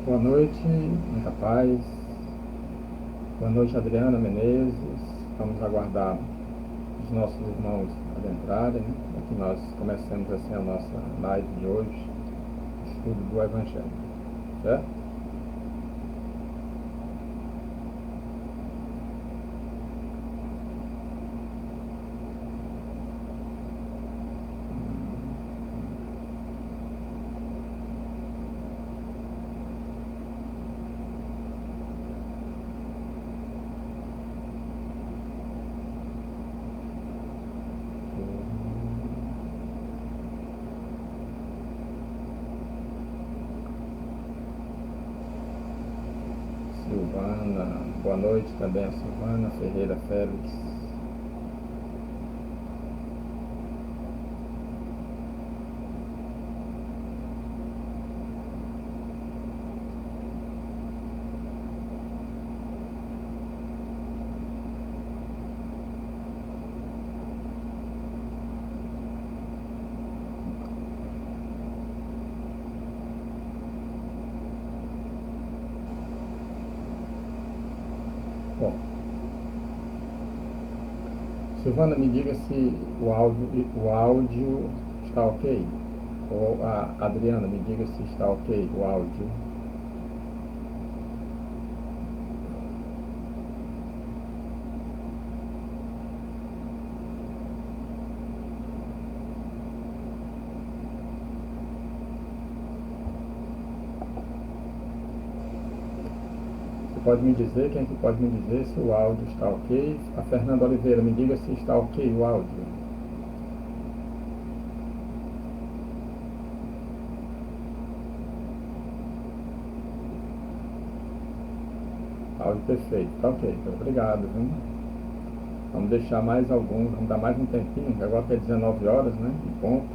Boa noite, muita paz. Boa noite, Adriana Menezes. Vamos aguardar os nossos irmãos adentrarem, né? Para que nós comecemos assim a nossa live de hoje, estudo do Evangelho, certo? Silvana, boa noite também a Silvana Ferreira Félix. Bom, Silvana, me diga se o áudio está ok. Ou a Adriana, me diga se está ok o áudio. Você pode me dizer, quem é que pode me dizer se o áudio está ok? A Fernanda Oliveira, me diga se está ok o áudio. Áudio perfeito, tá ok, obrigado, viu? Vamos deixar mais alguns, vamos dar mais um tempinho, agora que é 19 horas, né, em ponto.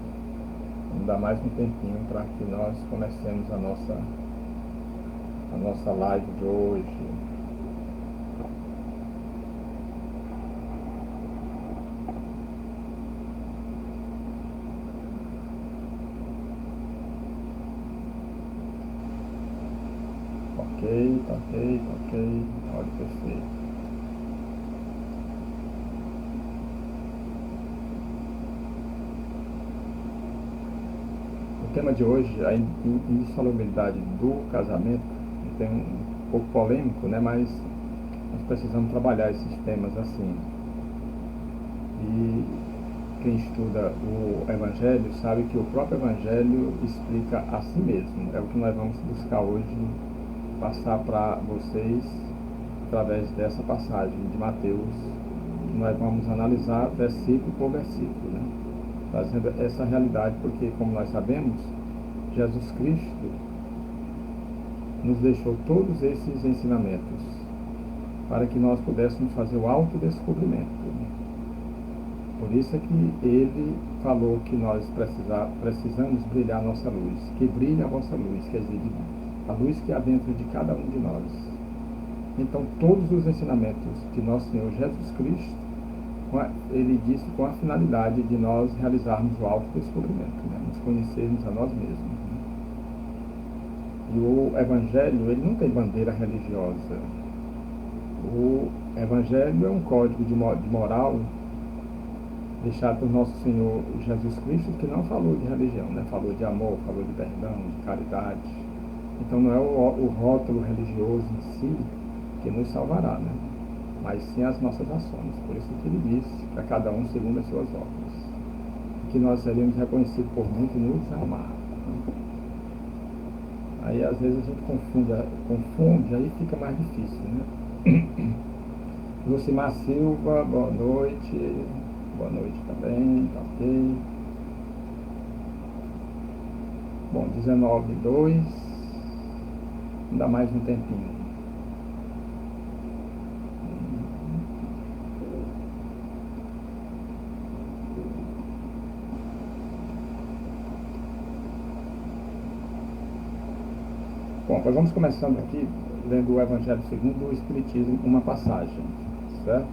Vamos dar mais um tempinho para que nós comecemos a nossa live de hoje. Ok, tá ok, tá ok, áudio perfeito. O tema de hoje, a insalubridade do casamento, tem um pouco polêmico, né? Mas nós precisamos trabalhar esses temas assim. E quem estuda o Evangelho sabe que o próprio Evangelho explica a si mesmo. É o que nós vamos buscar hoje, passar para vocês através dessa passagem de Mateus, que nós vamos analisar versículo por versículo, né? Trazendo essa realidade, porque, como nós sabemos, Jesus Cristo nos deixou todos esses ensinamentos para que nós pudéssemos fazer o autodescobrimento. Por isso é que ele falou que nós precisamos brilhar a nossa luz, que brilhe a vossa luz, quer dizer, a luz que há dentro de cada um de nós. Então, todos os ensinamentos de nosso Senhor Jesus Cristo, ele disse com a finalidade de nós realizarmos o autodescobrimento, né? Nos conhecermos a nós mesmos. E o Evangelho, ele não tem bandeira religiosa. O Evangelho é um código de moral deixado por nosso Senhor Jesus Cristo, que não falou de religião, né? Falou de amor, falou de perdão, de caridade. Então não é o rótulo religioso em si que nos salvará, né? Mas sim as nossas ações. Por isso que ele disse para cada um segundo as suas obras, que nós seremos reconhecidos por muito nos amar. Aí às vezes a gente confunde, aí fica mais difícil, né? Lucimar Silva, boa noite. Boa noite também, tá ok. Bom, 19:02. Ainda mais um tempinho. Bom, nós vamos começando aqui, lendo o Evangelho segundo o Espiritismo, uma passagem, certo?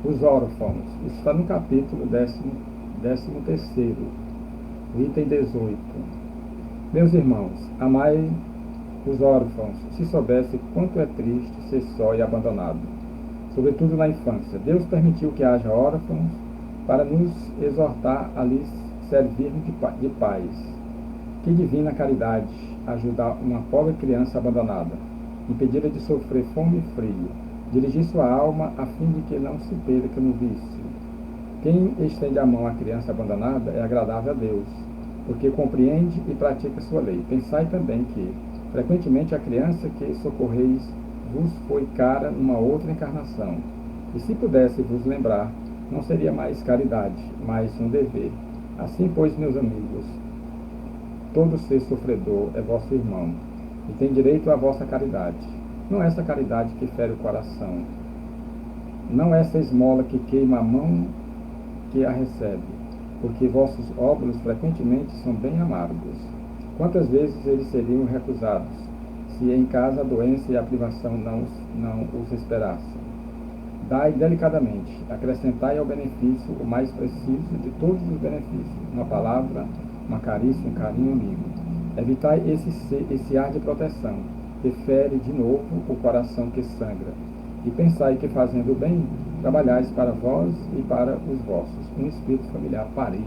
Os órfãos, isso está no capítulo 13º, o item 18. Meus irmãos, amai os órfãos, se soubesse quanto é triste ser só e abandonado, sobretudo na infância. Deus permitiu que haja órfãos para nos exortar a lhes servir de pais. Que divina caridade ajudar uma pobre criança abandonada, impedi-la de sofrer fome e frio, dirigir sua alma a fim de que não se perca no vício. Quem estende a mão à criança abandonada é agradável a Deus, porque compreende e pratica sua lei. Pensai também que, frequentemente, a criança que socorreis vos foi cara numa outra encarnação, e se pudesse vos lembrar, não seria mais caridade, mas um dever. Assim, pois, meus amigos, todo ser sofredor é vosso irmão, e tem direito à vossa caridade. Não essa caridade que fere o coração, não essa esmola que queima a mão que a recebe, porque vossos óbolos frequentemente são bem amargos. Quantas vezes eles seriam recusados, se em casa a doença e a privação não os esperassem? Dai delicadamente, acrescentai ao benefício o mais preciso de todos os benefícios, uma palavra, uma carícia, um carinho, um mimo. Evitai esse ar de proteção, que fere de novo o coração que sangra. E pensai que, fazendo o bem, trabalhais para vós e para os vossos. Um Espírito Familiar, Paris,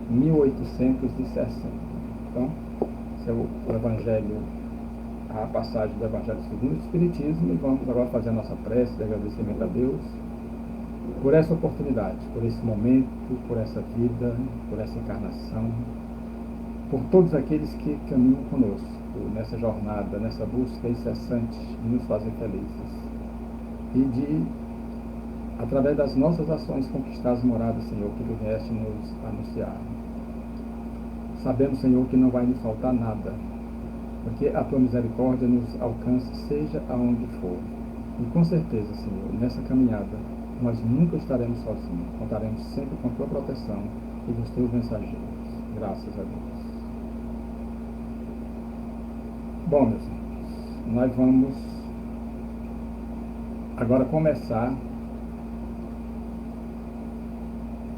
1860. Então, esse é o Evangelho, a passagem do Evangelho segundo o Espiritismo, e vamos agora fazer a nossa prece de agradecimento a Deus por essa oportunidade, por esse momento, por essa vida, por essa encarnação, por todos aqueles que caminham conosco nessa jornada, nessa busca incessante de nos fazer felizes e de, através das nossas ações, conquistar as moradas, Senhor, que Tu vieste nos anunciar. Sabemos, Senhor, que não vai nos faltar nada, porque a Tua misericórdia nos alcança, seja aonde for. E com certeza, Senhor, nessa caminhada, nós nunca estaremos sozinhos. Contaremos sempre com a Tua proteção e dos Teus mensageiros. Graças a Deus. Bom, meus irmãos, nós vamos agora começar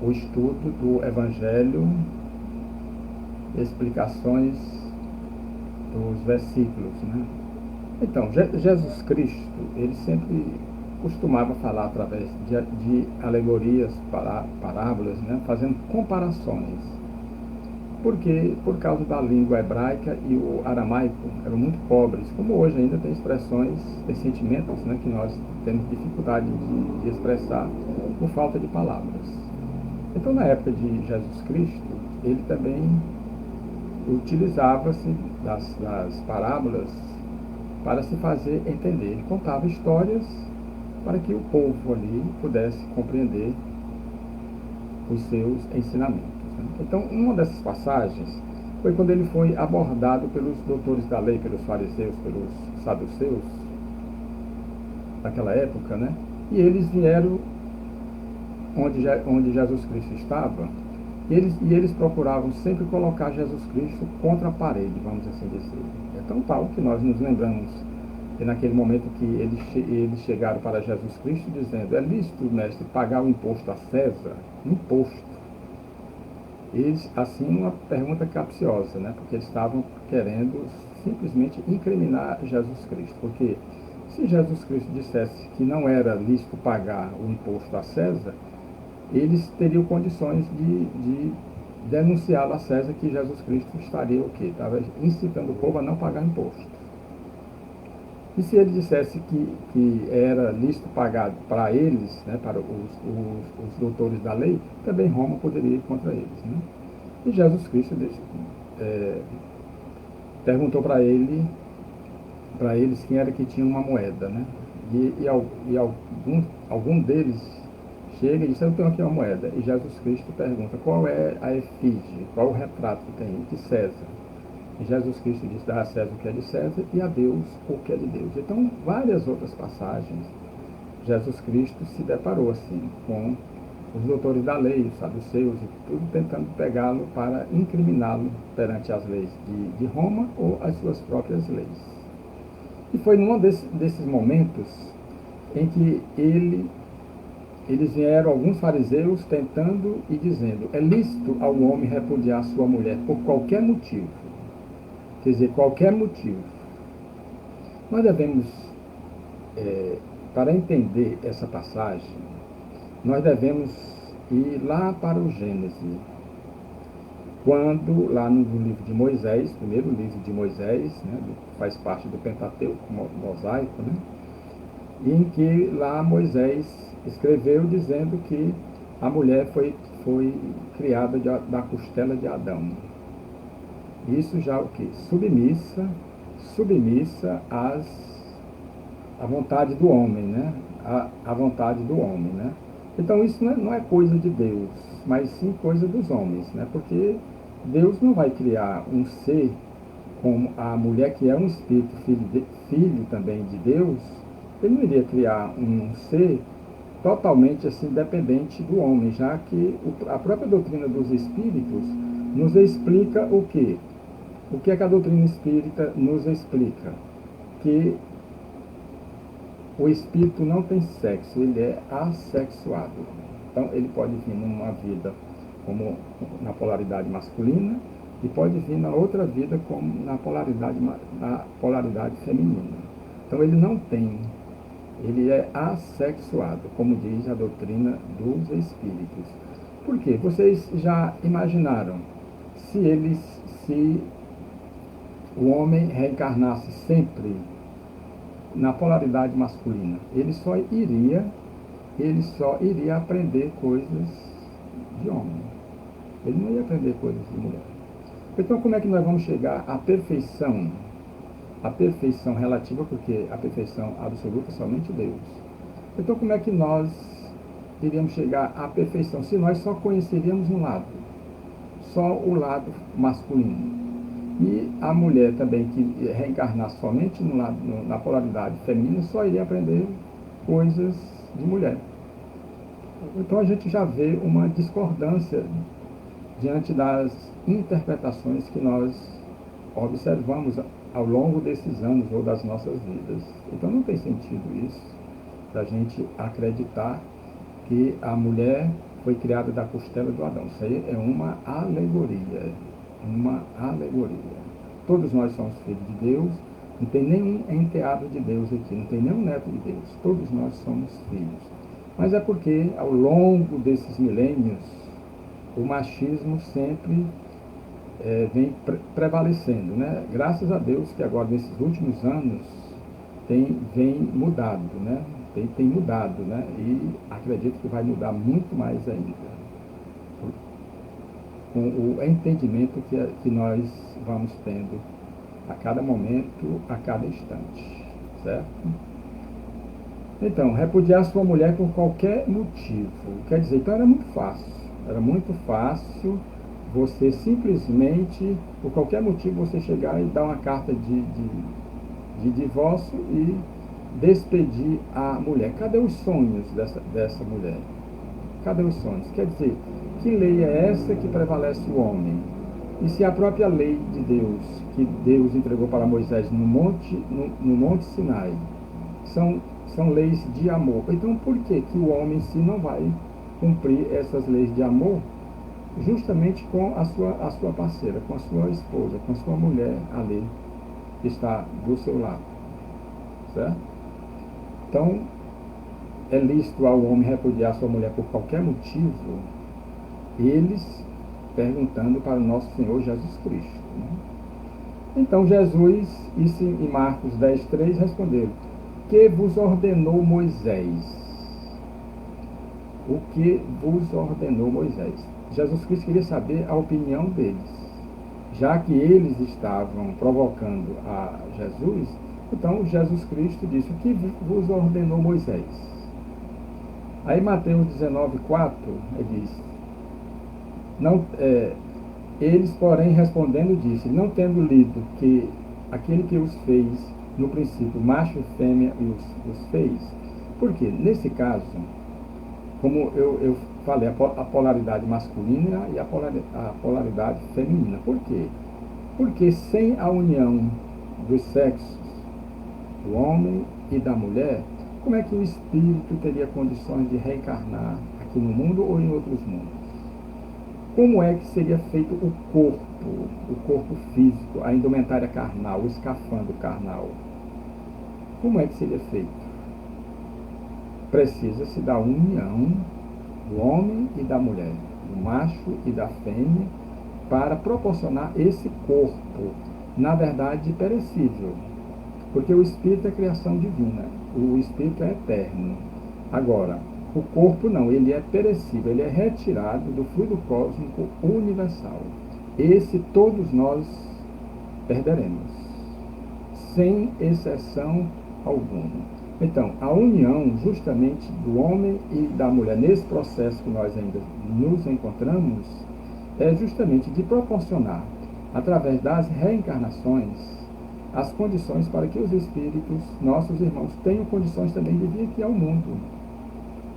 o estudo do Evangelho, explicações dos versículos, né? Então, Jesus Cristo, ele sempre costumava falar através de alegorias, parábolas, né? Fazendo comparações. Porque, por causa da língua hebraica e o aramaico, eram muito pobres, como hoje ainda tem expressões, tem sentimentos, né, que nós temos dificuldade de expressar por falta de palavras. Então, na época de Jesus Cristo, ele também utilizava-se das parábolas para se fazer entender. Ele contava histórias para que o povo ali pudesse compreender os seus ensinamentos. Então, uma dessas passagens foi quando ele foi abordado pelos doutores da lei, pelos fariseus, pelos saduceus daquela época, né? E eles vieram onde Jesus Cristo estava, e eles procuravam sempre colocar Jesus Cristo contra a parede, vamos assim dizer. É tão tal que nós nos lembramos que naquele momento que eles chegaram para Jesus Cristo dizendo: é lícito, mestre, pagar o imposto a César? Imposto. Eles, assim, uma pergunta capciosa, né? Porque eles estavam querendo simplesmente incriminar Jesus Cristo. Porque se Jesus Cristo dissesse que não era lícito pagar o imposto a César, eles teriam condições de denunciá-lo a César, que Jesus Cristo estaria o quê? Estava incitando o povo a não pagar imposto. E se ele dissesse que era lícito pagar para eles, né, para os doutores da lei, também Roma poderia ir contra eles, né? E Jesus Cristo perguntou para eles quem era que tinha uma moeda, né? E algum deles chega e diz: eu tenho aqui uma moeda. E Jesus Cristo pergunta: qual é a efígie, qual o retrato que tem? De César. E Jesus Cristo diz: dá a César o que é de César e a Deus o que é de Deus. Então, várias outras passagens, Jesus Cristo se deparou assim com os doutores da lei, os saduceus, e tudo tentando pegá-lo para incriminá-lo perante as leis de Roma ou as suas próprias leis. E foi num desses momentos em que eles vieram, alguns fariseus, tentando e dizendo: é lícito ao homem repudiar sua mulher por qualquer motivo. Quer dizer, qualquer motivo. Nós devemos, para entender essa passagem, nós devemos ir lá para o Gênesis, quando, lá no livro de Moisés, primeiro livro de Moisés, né, faz parte do Pentateuco mosaico, né, em que lá Moisés escreveu dizendo que a mulher foi criada da costela de Adão. Isso já o que? Submissa à vontade do homem, né? A vontade do homem, né? Então isso não é coisa de Deus, mas sim coisa dos homens, né? Porque Deus não vai criar um ser como a mulher, que é um espírito, filho também de Deus. Ele não iria criar um ser totalmente assim dependente do homem, já que a própria doutrina dos espíritos nos explica o quê? O que é que a doutrina espírita nos explica? Que o espírito não tem sexo, ele é assexuado. Então ele pode vir numa vida como na polaridade masculina e pode vir na outra vida como na polaridade feminina. Então ele não tem, ele é assexuado, como diz a doutrina dos espíritos. Por quê? Vocês já imaginaram se o homem reencarnasse sempre na polaridade masculina, ele só iria aprender coisas de homem. Ele não ia aprender coisas de mulher. Então, como é que nós vamos chegar à perfeição? A perfeição relativa, porque a perfeição absoluta é somente Deus. Então, como é que nós iríamos chegar à perfeição se nós só conheceríamos um lado? Só o lado masculino. E a mulher também, que reencarnasse somente na polaridade feminina, só iria aprender coisas de mulher. Então a gente já vê uma discordância diante das interpretações que nós observamos ao longo desses anos ou das nossas vidas. Então não tem sentido isso, para a gente acreditar que a mulher foi criada da costela do Adão. Isso aí é uma alegoria. Todos nós somos filhos de Deus, não tem nenhum enteado de Deus aqui, não tem nenhum neto de Deus, todos nós somos filhos. Mas é porque ao longo desses milênios, o machismo sempre vem prevalecendo, né? Graças a Deus que agora nesses últimos anos vem mudado, né? Tem mudado, né? E acredito que vai mudar muito mais ainda, com o entendimento que nós vamos tendo a cada momento, a cada instante, certo? Então, repudiar sua mulher por qualquer motivo, quer dizer, então era muito fácil você simplesmente, por qualquer motivo, você chegar e dar uma carta de divórcio e despedir a mulher. Cadê os sonhos dessa mulher? Cadê os sonhos? Quer dizer, que lei é essa que prevalece o homem? E se a própria lei de Deus, que Deus entregou para Moisés no Monte Sinai, são leis de amor, então por que o homem se não vai cumprir essas leis de amor justamente com a sua parceira, com a sua esposa, com a sua mulher ali, que está do seu lado, certo? Então, é lícito ao homem repudiar sua mulher por qualquer motivo, eles perguntando para o nosso Senhor Jesus Cristo, né? Então Jesus, isso em Marcos 10:3, respondeu: que vos ordenou Moisés? O que vos ordenou Moisés? Jesus Cristo queria saber a opinião deles. Já que eles estavam provocando a Jesus, então Jesus Cristo disse: o que vos ordenou Moisés? Aí Mateus 19:4, ele diz: eles, porém, respondendo, disse: não tendo lido que aquele que os fez no princípio, macho e fêmea, os fez. Por quê? Nesse caso, como eu falei, a polaridade masculina e a polaridade feminina. Por quê? Porque sem a união dos sexos, do homem e da mulher, como é que o espírito teria condições de reencarnar aqui no mundo ou em outros mundos? Como é que seria feito o corpo físico, a indumentária carnal, o escafandro carnal? Como é que seria feito? Precisa-se da união do homem e da mulher, do macho e da fêmea, para proporcionar esse corpo, na verdade, perecível. Porque o espírito é criação divina, o espírito é eterno. Agora, o corpo não, ele é perecível, ele é retirado do fluido cósmico universal. Esse todos nós perderemos, sem exceção alguma. Então, a união justamente do homem e da mulher, nesse processo que nós ainda nos encontramos, é justamente de proporcionar, através das reencarnações, as condições para que os espíritos, nossos irmãos, tenham condições também de vir aqui ao mundo,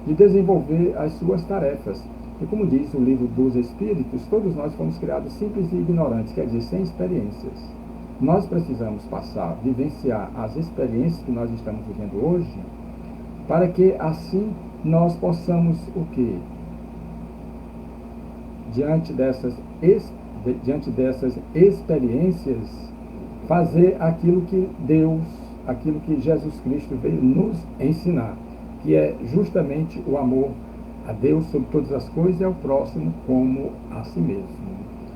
de desenvolver as suas tarefas. E como diz o livro dos Espíritos, todos nós fomos criados simples e ignorantes, quer dizer, sem experiências. Nós precisamos passar, vivenciar as experiências que nós estamos vivendo hoje, para que assim nós possamos o quê? Diante dessas experiências, fazer aquilo que Deus, aquilo que Jesus Cristo veio nos ensinar, que é justamente o amor a Deus sobre todas as coisas e ao próximo como a si mesmo.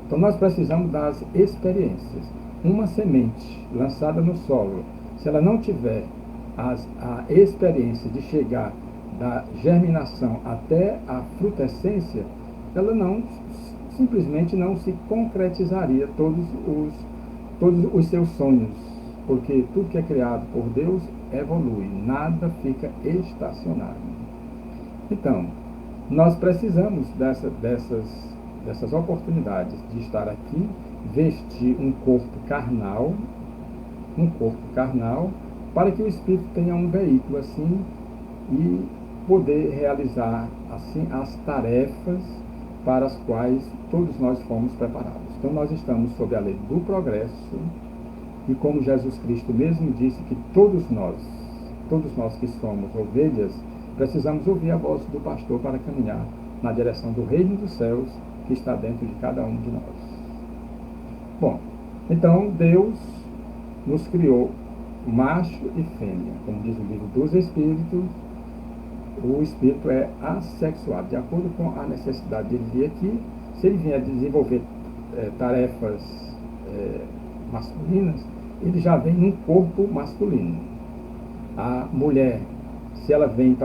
Então nós precisamos das experiências. Uma semente lançada no solo, se ela não tiver a experiência de chegar da germinação até a frutescência, ela não, simplesmente não se concretizaria todos os seus sonhos, porque tudo que é criado por Deus evolui, nada fica estacionário. Então, nós precisamos dessas oportunidades de estar aqui, vestir um corpo carnal, para que o espírito tenha um veículo assim e poder realizar assim as tarefas para as quais todos nós fomos preparados. Então nós estamos sob a lei do progresso e como Jesus Cristo mesmo disse que todos nós que somos ovelhas, precisamos ouvir a voz do pastor para caminhar na direção do reino dos céus que está dentro de cada um de nós. Bom, então Deus nos criou macho e fêmea, como diz o livro dos Espíritos. O espírito é assexuado, de acordo com a necessidade dele vir aqui. Se ele vier desenvolver tarefas masculinas, ele já vem num corpo masculino. A mulher, se ela vem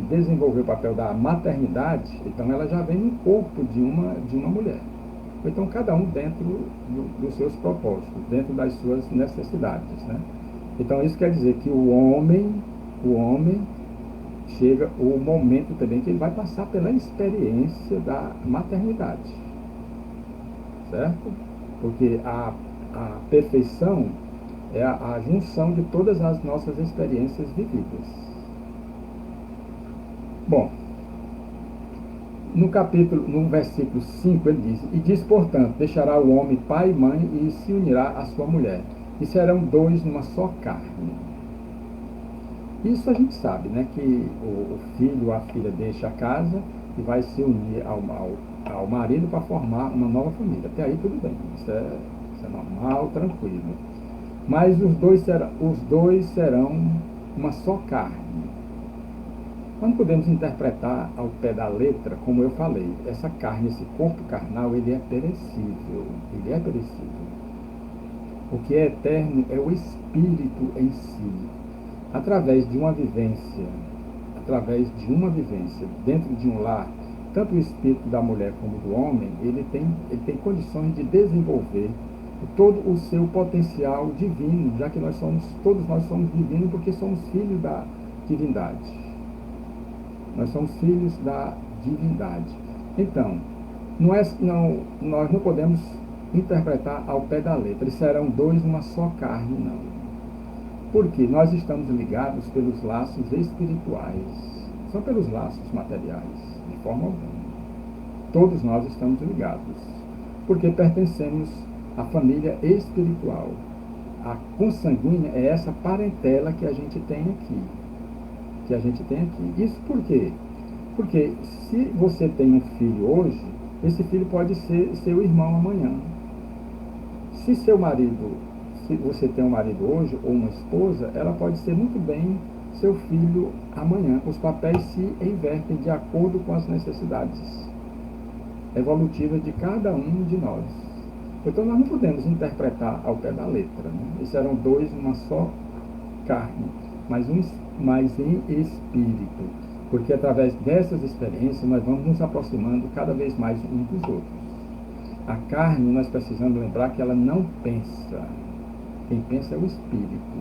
desenvolver o papel da maternidade, então ela já vem no corpo de uma mulher. Então cada um dentro dos seus propósitos, dentro das suas necessidades, né? Então isso quer dizer que o homem chega o momento também que ele vai passar pela experiência da maternidade, certo? Porque a perfeição é a junção de todas as nossas experiências vividas. Bom, no versículo 5 ele diz: e diz, portanto, deixará o homem pai e mãe e se unirá à sua mulher, e serão dois numa só carne. Isso a gente sabe, né, que o filho ou a filha deixa a casa e vai se unir ao marido para formar uma nova família. Até aí tudo bem, isso é normal, tranquilo. Mas os dois serão uma só carne. Nós não podemos interpretar ao pé da letra, como eu falei, essa carne, esse corpo carnal, ele é perecível. O que é eterno é o espírito em si. Através de uma vivência dentro de um lar, tanto o espírito da mulher como do homem, ele tem condições de desenvolver todo o seu potencial divino, já que todos nós somos divinos porque somos filhos da divindade. Nós somos filhos da divindade. Então, nós não podemos interpretar ao pé da letra. Eles serão dois numa só carne, não. Porque nós estamos ligados pelos laços espirituais. São pelos laços materiais, de forma alguma. Todos nós estamos ligados. Porque pertencemos à família espiritual. A consanguínea é essa parentela que a gente tem aqui. Isso por quê? Porque se você tem um filho hoje, esse filho pode ser seu irmão amanhã. Se seu marido se você tem um marido hoje ou uma esposa, ela pode ser muito bem seu filho amanhã. Os papéis se invertem de acordo com as necessidades evolutivas de cada um de nós. Então nós não podemos interpretar ao pé da letra, né? Esses eram dois numa só carne, mas em espírito. Porque através dessas experiências nós vamos nos aproximando cada vez mais uns dos outros. A carne, nós precisamos lembrar que ela não pensa. Quem pensa é o espírito.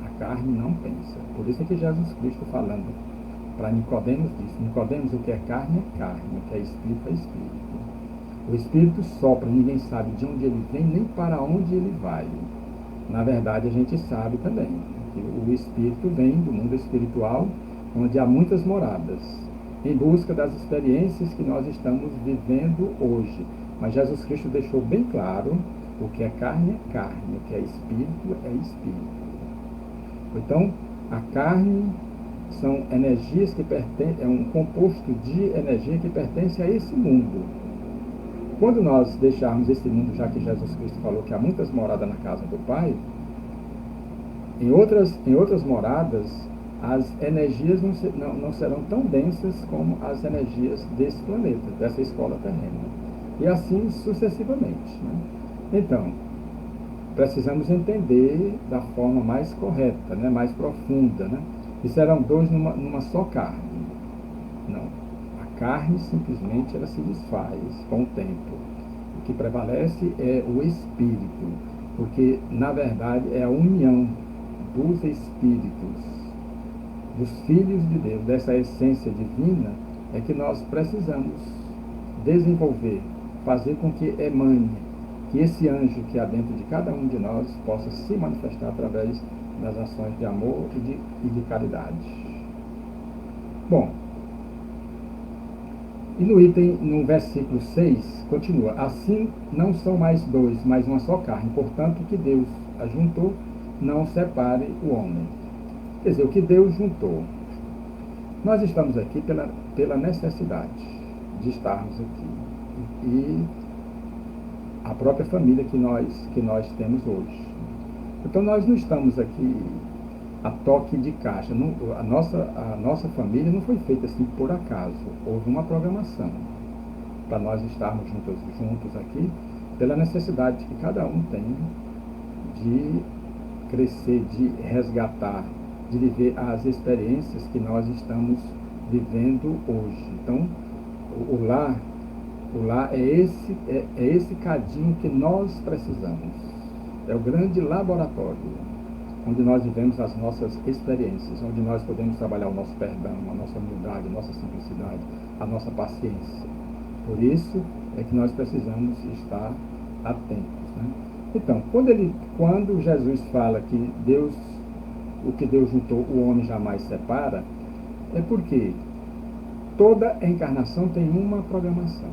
A carne não pensa. Por isso é que Jesus Cristo falando para Nicodemos disse: Nicodemos, o que é carne, o que é espírito, é espírito. O espírito sopra, ninguém sabe de onde ele vem, nem para onde ele vai. Na verdade, a gente sabe também que o espírito vem do mundo espiritual, onde há muitas moradas, em busca das experiências que nós estamos vivendo hoje. Mas Jesus Cristo deixou bem claro: o que é carne, o que é espírito, é espírito. Então, a carne são energias que pertencem, é um composto de energia que pertence a esse mundo. Quando nós deixarmos esse mundo, já que Jesus Cristo falou que há muitas moradas na casa do Pai, em outras moradas, as energias não serão tão densas como as energias desse planeta, dessa escola terrena. E assim sucessivamente, né? Então, precisamos entender da forma mais correta, né? Mais profunda, né? E serão dois numa só carne. Não. A carne simplesmente ela se desfaz com o tempo. O que prevalece é o espírito, porque na verdade é a união dos espíritos, dos filhos de Deus, dessa essência divina, é que nós precisamos desenvolver, fazer com que emane, que esse anjo que há dentro de cada um de nós possa se manifestar através das ações de amor e de caridade. Bom, e no versículo 6, continua: assim não são mais dois, mas uma só carne. Portanto, o que Deus ajuntou, não separe o homem. Quer dizer, o que Deus juntou. Nós estamos aqui pela necessidade de estarmos aqui. E a própria família que nós temos hoje. Então, nós não estamos aqui a toque de caixa. A nossa família não foi feita assim por acaso. Houve uma programação para nós estarmos juntos aqui, pela necessidade que cada um tem de crescer, de resgatar, de viver as experiências que nós estamos vivendo hoje. Então, o lar é esse cadinho que nós precisamos. É o grande laboratório, onde nós vivemos as nossas experiências, onde nós podemos trabalhar o nosso perdão, a nossa humildade, a nossa simplicidade, a nossa paciência. Por isso é que nós precisamos estar atentos, né? Então, quando Jesus fala que o que Deus juntou, o homem jamais separa, é porque toda encarnação tem uma programação.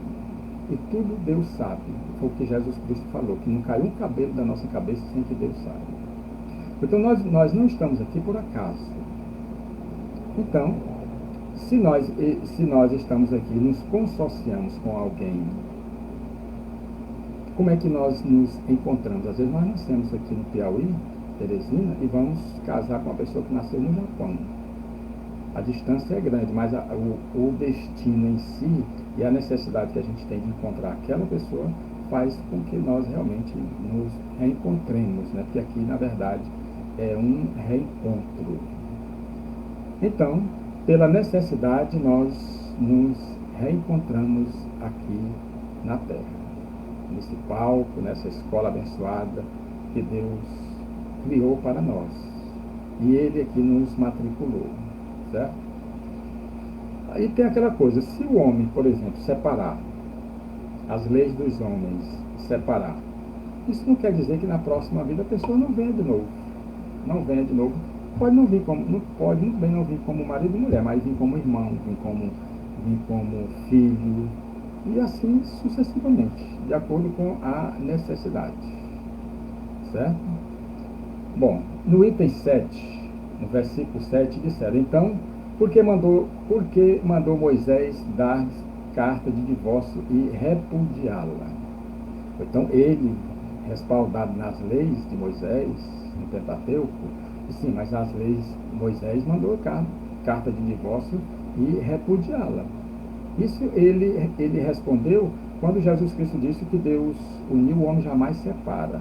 E tudo Deus sabe. Foi o que Jesus Cristo falou, que não caiu um cabelo da nossa cabeça sem que Deus saiba. Então, nós não estamos aqui por acaso. Então, se nós estamos aqui, nos consociamos com alguém, como é que nós nos encontramos? Às vezes nós nascemos aqui no Piauí, Teresina, e vamos casar com uma pessoa que nasceu no Japão. A distância é grande, mas o destino em si e a necessidade que a gente tem de encontrar aquela pessoa faz com que nós realmente nos reencontremos, né? Porque aqui, na verdade, é um reencontro. Então, pela necessidade, nós nos reencontramos aqui na Terra, nesse palco, nessa escola abençoada que Deus criou para nós. E Ele aqui nos matriculou, certo? Aí tem aquela coisa: se o homem, por exemplo, separar, as leis dos homens separar, isso não quer dizer que na próxima vida a pessoa não venha de novo. Não venha de novo. Pode não vir como marido e mulher, mas vir como irmão, vir como filho, e assim sucessivamente, de acordo com a necessidade. Certo? Bom, no item 7, no versículo 7, disseram: então, por que mandou Moisés dar carta de divórcio e repudiá-la? Então, ele respaldado nas leis de Moisés, no Pentateuco, e sim, mas as leis de Moisés mandou carta de divórcio e repudiá-la. Isso ele respondeu quando Jesus Cristo disse que Deus uniu, o homem jamais separa.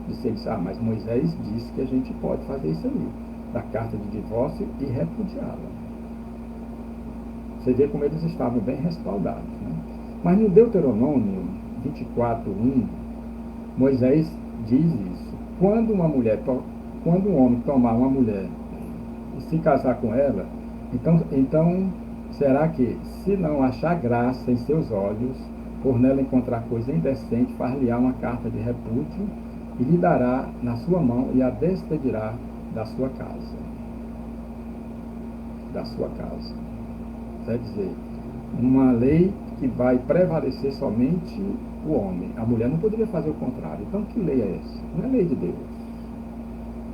Ele disse, mas Moisés disse que a gente pode fazer isso aí, da carta de divórcio e repudiá-la. Você vê como eles estavam bem respaldados, né? Mas no Deuteronômio 24:1, Moisés diz isso. Quando um homem tomar uma mulher e se casar com ela, então será que, se não achar graça em seus olhos, por nela encontrar coisa indecente, far-lhe-á uma carta de repúdio e lhe dará na sua mão e a despedirá da sua casa. Da sua casa. Quer dizer, uma lei que vai prevalecer somente o homem. A mulher não poderia fazer o contrário. Então, que lei é essa? Não é lei de Deus.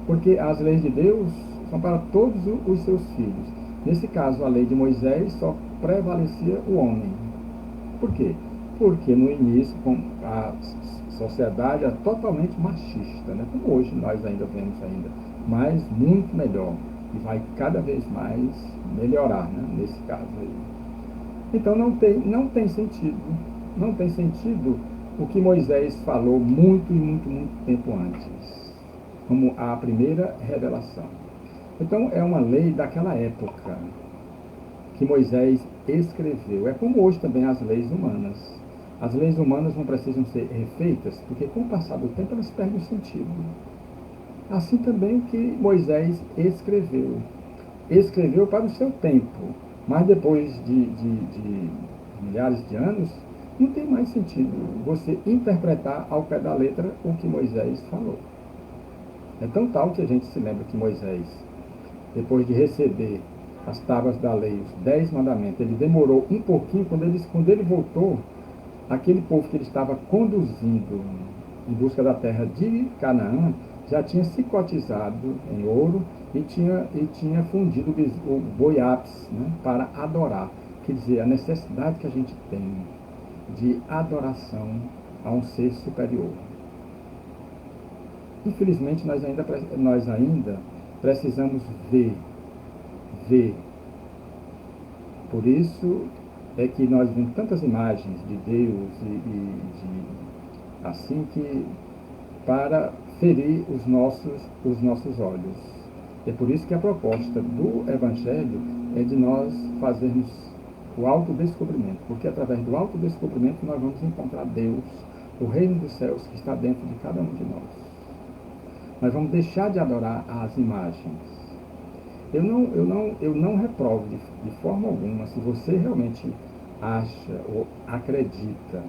Porque as leis de Deus são para todos os seus filhos. Nesse caso, a lei de Moisés só prevalecia o homem. Por quê? Porque no início a sociedade era totalmente machista, né? Como hoje nós ainda vemos ainda, mas muito melhor. E vai cada vez mais melhorar, né? Nesse caso aí. Então não tem sentido. Não tem sentido o que Moisés falou muito tempo antes, como a primeira revelação. Então é uma lei daquela época que Moisés escreveu. É como hoje também as leis humanas. As leis humanas não precisam ser refeitas, porque com o passar do tempo elas perdem o sentido. Assim também que Moisés escreveu. Escreveu para o seu tempo, mas depois de milhares de anos, não tem mais sentido você interpretar ao pé da letra o que Moisés falou. É tão tal que a gente se lembra que Moisés, depois de receber as tábuas da lei, os 10 mandamentos, ele demorou um pouquinho, quando ele voltou, aquele povo que ele estava conduzindo em busca da terra de Canaã, já tinha se cotizado em ouro e tinha fundido o boi ápice, né, para adorar. Quer dizer, a necessidade que a gente tem de adoração a um ser superior. Infelizmente, nós ainda precisamos ver. Por isso é que nós vemos tantas imagens de Deus assim que para ferir os nossos olhos. É por isso que a proposta do Evangelho é de nós fazermos o autodescobrimento, porque através do autodescobrimento nós vamos encontrar Deus, o reino dos céus que está dentro de cada um de nós. Nós vamos deixar de adorar as imagens. Eu não reprovo de forma alguma, se você realmente acha ou acredita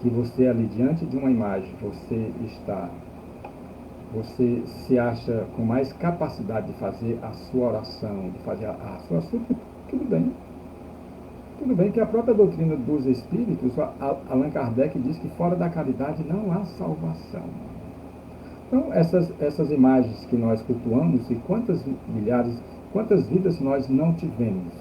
que você ali diante de uma imagem, você se acha com mais capacidade de fazer a sua oração, de fazer a sua súplica, tudo bem. Tudo bem que a própria doutrina dos Espíritos, Allan Kardec diz que fora da caridade não há salvação. Então, essas imagens que nós cultuamos, e quantas vidas nós não tivemos?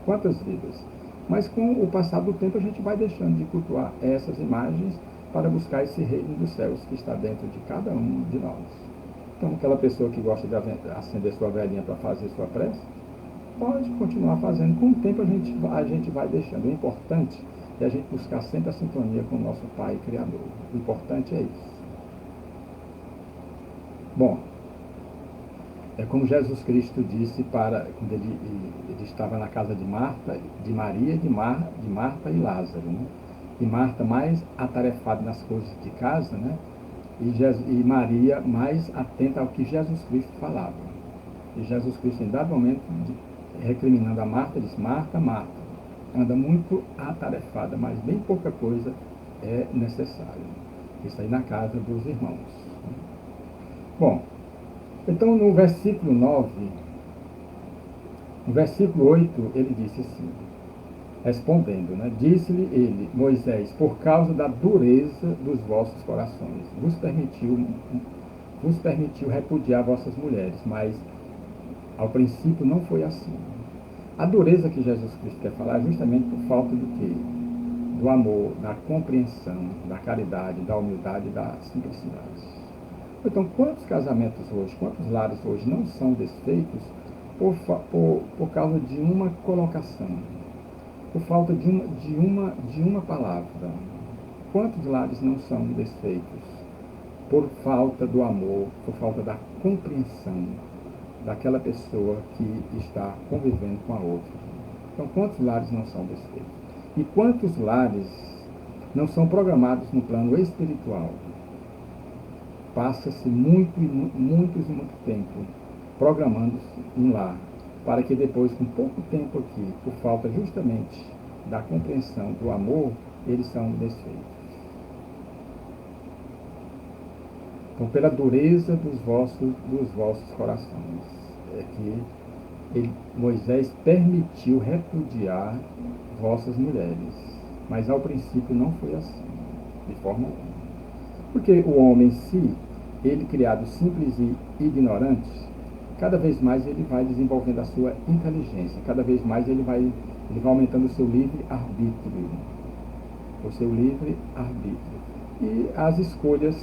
Quantas vidas? Mas com o passar do tempo a gente vai deixando de cultuar essas imagens para buscar esse reino dos céus que está dentro de cada um de nós. Então, aquela pessoa que gosta de acender sua velhinha para fazer sua prece, pode continuar fazendo. Com o tempo a gente vai deixando. O importante é a gente buscar sempre a sintonia com o nosso Pai Criador. O importante é isso. Bom, é como Jesus Cristo disse quando ele estava na casa de Marta, de Maria, de Marta e Lázaro, né? E Marta mais atarefada nas coisas de casa, né? E Maria mais atenta ao que Jesus Cristo falava. E Jesus Cristo, em dado momento, recriminando a Marta, disse: Marta, Marta, anda muito atarefada, mas bem pouca coisa é necessária. Isso aí na casa dos irmãos. Bom, então no versículo 9, no versículo 8, ele disse assim, respondendo, né? Disse-lhe ele, Moisés, por causa da dureza dos vossos corações, vos permitiu repudiar vossas mulheres, mas ao princípio não foi assim. A dureza que Jesus Cristo quer falar é justamente por falta do quê? do amor, da compreensão, da caridade, da humildade e da simplicidade. Então, quantos casamentos hoje, quantos lares hoje não são desfeitos por causa de uma colocação, por falta de uma palavra? Quantos lares não são desfeitos por falta do amor, por falta da compreensão daquela pessoa que está convivendo com a outra? Então, quantos lares não são desfeitos? E quantos lares não são programados no plano espiritual? Passa-se muito tempo programando-se um lar, para que depois, com pouco tempo aqui, por falta justamente da compreensão do amor, eles são desfeitos. Então, pela dureza dos vossos corações, é que Moisés permitiu repudiar vossas mulheres. Mas ao princípio não foi assim, de forma alguma. Porque o homem em si, ele criado simples e ignorante, cada vez mais ele vai desenvolvendo a sua inteligência, cada vez mais ele vai aumentando o seu livre-arbítrio. O seu livre-arbítrio. E as escolhas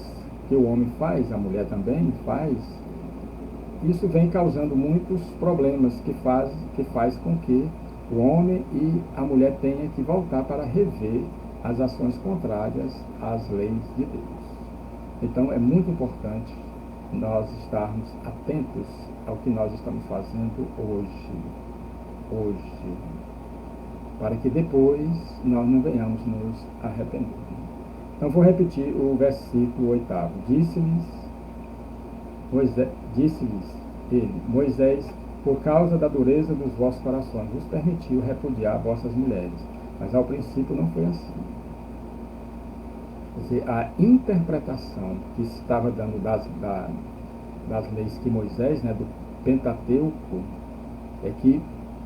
que o homem faz, a mulher também faz, isso vem causando muitos problemas que faz com que o homem e a mulher tenham que voltar para rever as ações contrárias às leis de Deus. Então é muito importante nós estarmos atentos ao que nós estamos fazendo hoje, para que depois nós não venhamos nos arrepender. Então vou repetir o versículo 8º. Disse-lhes ele, Moisés, por causa da dureza dos vossos corações, vos permitiu repudiar vossas mulheres. Mas ao princípio não foi assim. Quer dizer, a interpretação que se estava dando das leis que Moisés, do Pentateuco, é que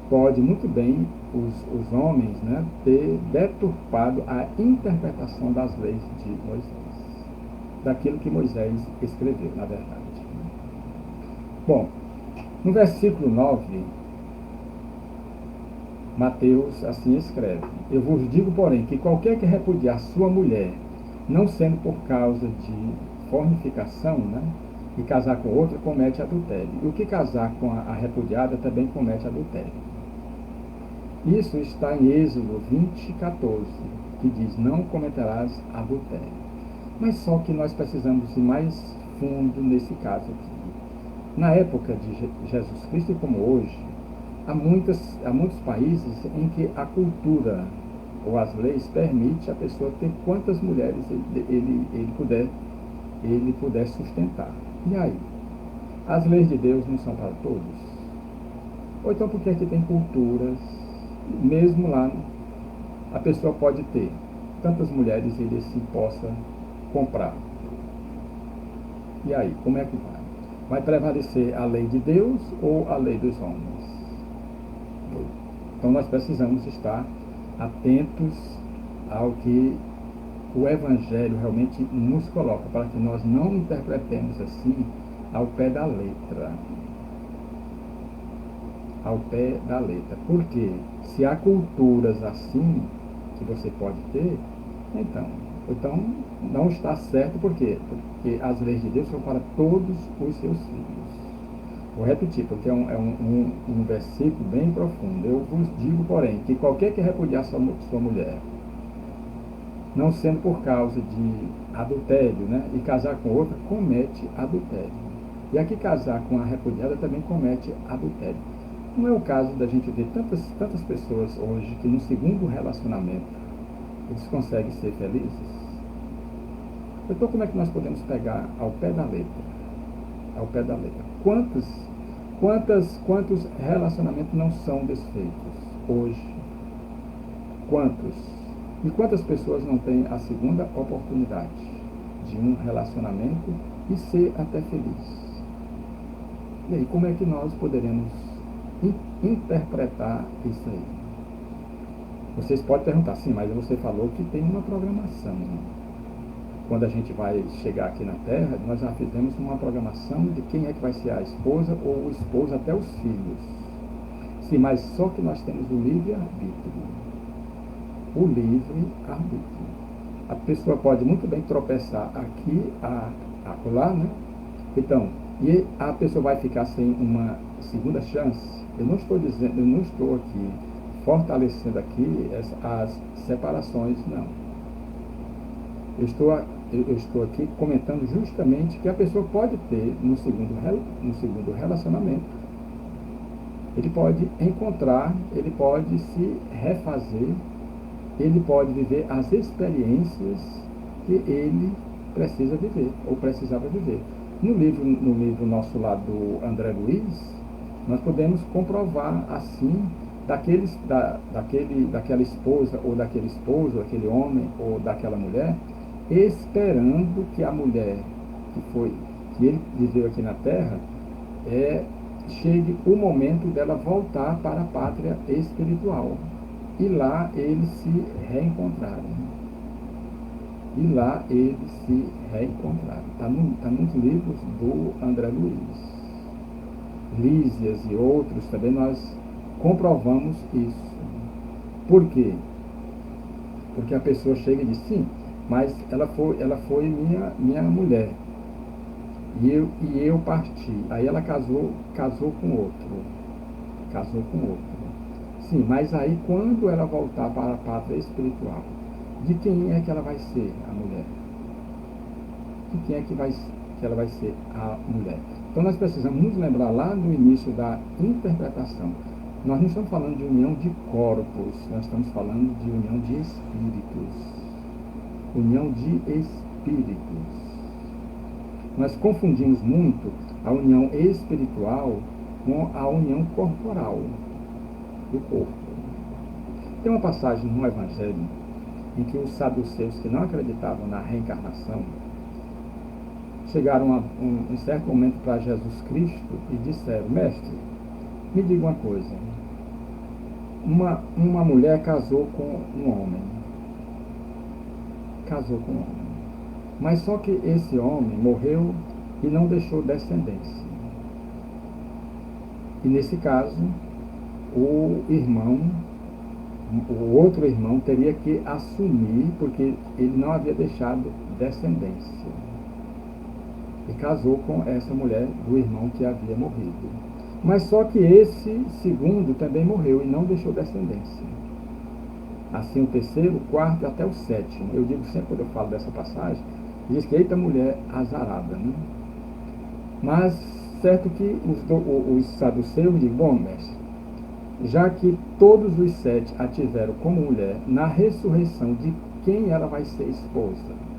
pode muito bem os homens ter deturpado a interpretação das leis de Moisés, daquilo que Moisés escreveu, na verdade. Bom, no versículo 9, Mateus assim escreve: Eu vos digo, porém, que qualquer que repudiar sua mulher, não sendo por causa de fornicação, e casar com outra, comete adultério. E o que casar com a repudiada também comete adultério. Isso está em Êxodo 20:14, que diz, não cometerás adultério. Mas só que nós precisamos ir mais fundo nesse caso aqui. Na época de Jesus Cristo, como hoje, há muitos países em que a cultura ou as leis permite a pessoa ter quantas mulheres ele puder sustentar. E aí? As leis de Deus não são para todos? Ou então porque aqui tem culturas, mesmo lá, a pessoa pode ter tantas mulheres e ele se possa comprar. E aí, como é que vai? Vai prevalecer a lei de Deus ou a lei dos homens? Então nós precisamos estar atentos ao que o Evangelho realmente nos coloca, para que nós não interpretemos assim ao pé da letra. Ao pé da letra. Porque se há culturas assim que você pode ter, então não está certo. Por quê? Porque as leis de Deus são para todos os seus filhos. Vou repetir, porque é um versículo bem profundo. Eu vos digo, porém, que qualquer que repudiar sua mulher, não sendo por causa de adultério, e casar com outra, comete adultério. E aqui casar com a repudiada também comete adultério. Não é o caso da gente ver tantas pessoas hoje que no segundo relacionamento eles conseguem ser felizes? Então como é que nós podemos pegar ao pé da letra? Ao pé da letra. Quantos relacionamentos não são desfeitos hoje? Quantos? E quantas pessoas não têm a segunda oportunidade de um relacionamento e ser até feliz? E aí, como é que nós poderemos interpretar isso aí? Vocês podem perguntar, sim, mas você falou que tem uma programação. Quando a gente vai chegar aqui na Terra, nós já fizemos uma programação de quem é que vai ser a esposa ou o esposo até os filhos. Sim, mas só que nós temos o livre-arbítrio. o livre-arbítrio. A pessoa pode muito bem tropeçar aqui, acolá, né? Então, e a pessoa vai ficar sem uma segunda chance. Eu não estou aqui fortalecendo aqui as separações, não. Eu estou aqui comentando justamente que a pessoa pode ter no segundo relacionamento, ele pode encontrar, ele pode se refazer, ele pode viver as experiências que ele precisa viver, ou precisava viver. No livro nosso lá do André Luiz, nós podemos comprovar assim, daquela esposa, ou daquele esposo, daquele homem, ou daquela mulher, esperando que a mulher que ele viveu aqui na Terra, chegue o momento dela voltar para a pátria espiritual. E lá eles se reencontraram. Está nos livros do André Luiz. Lísias e outros também nós comprovamos isso. Por quê? Porque a pessoa chega e diz, sim, mas ela foi minha mulher. E eu parti. Aí ela casou com outro. Sim, mas aí quando ela voltar para a pátria espiritual, de quem é que ela vai ser a mulher? De quem é que ela vai ser a mulher? Então nós precisamos nos lembrar lá no início da interpretação. Nós não estamos falando de união de corpos, nós estamos falando de união de espíritos. União de espíritos. Nós confundimos muito a união espiritual com a união corporal do corpo. Tem uma passagem no Evangelho em que os saduceus que não acreditavam na reencarnação chegaram em certo momento para Jesus Cristo e disseram, mestre, me diga uma coisa, uma mulher casou com um homem, mas só que esse homem morreu e não deixou descendência. E nesse caso, o outro irmão teria que assumir, porque ele não havia deixado descendência. E casou com essa mulher do irmão que havia morrido. Mas só que esse segundo também morreu e não deixou descendência. Assim o terceiro, o quarto e até o sétimo. Eu digo sempre quando eu falo dessa passagem, diz que eita mulher azarada, né? Mas certo que os saduceus dizem, bom, mestre, já que todos os 7 a tiveram como mulher, na ressurreição de quem ela vai ser esposa?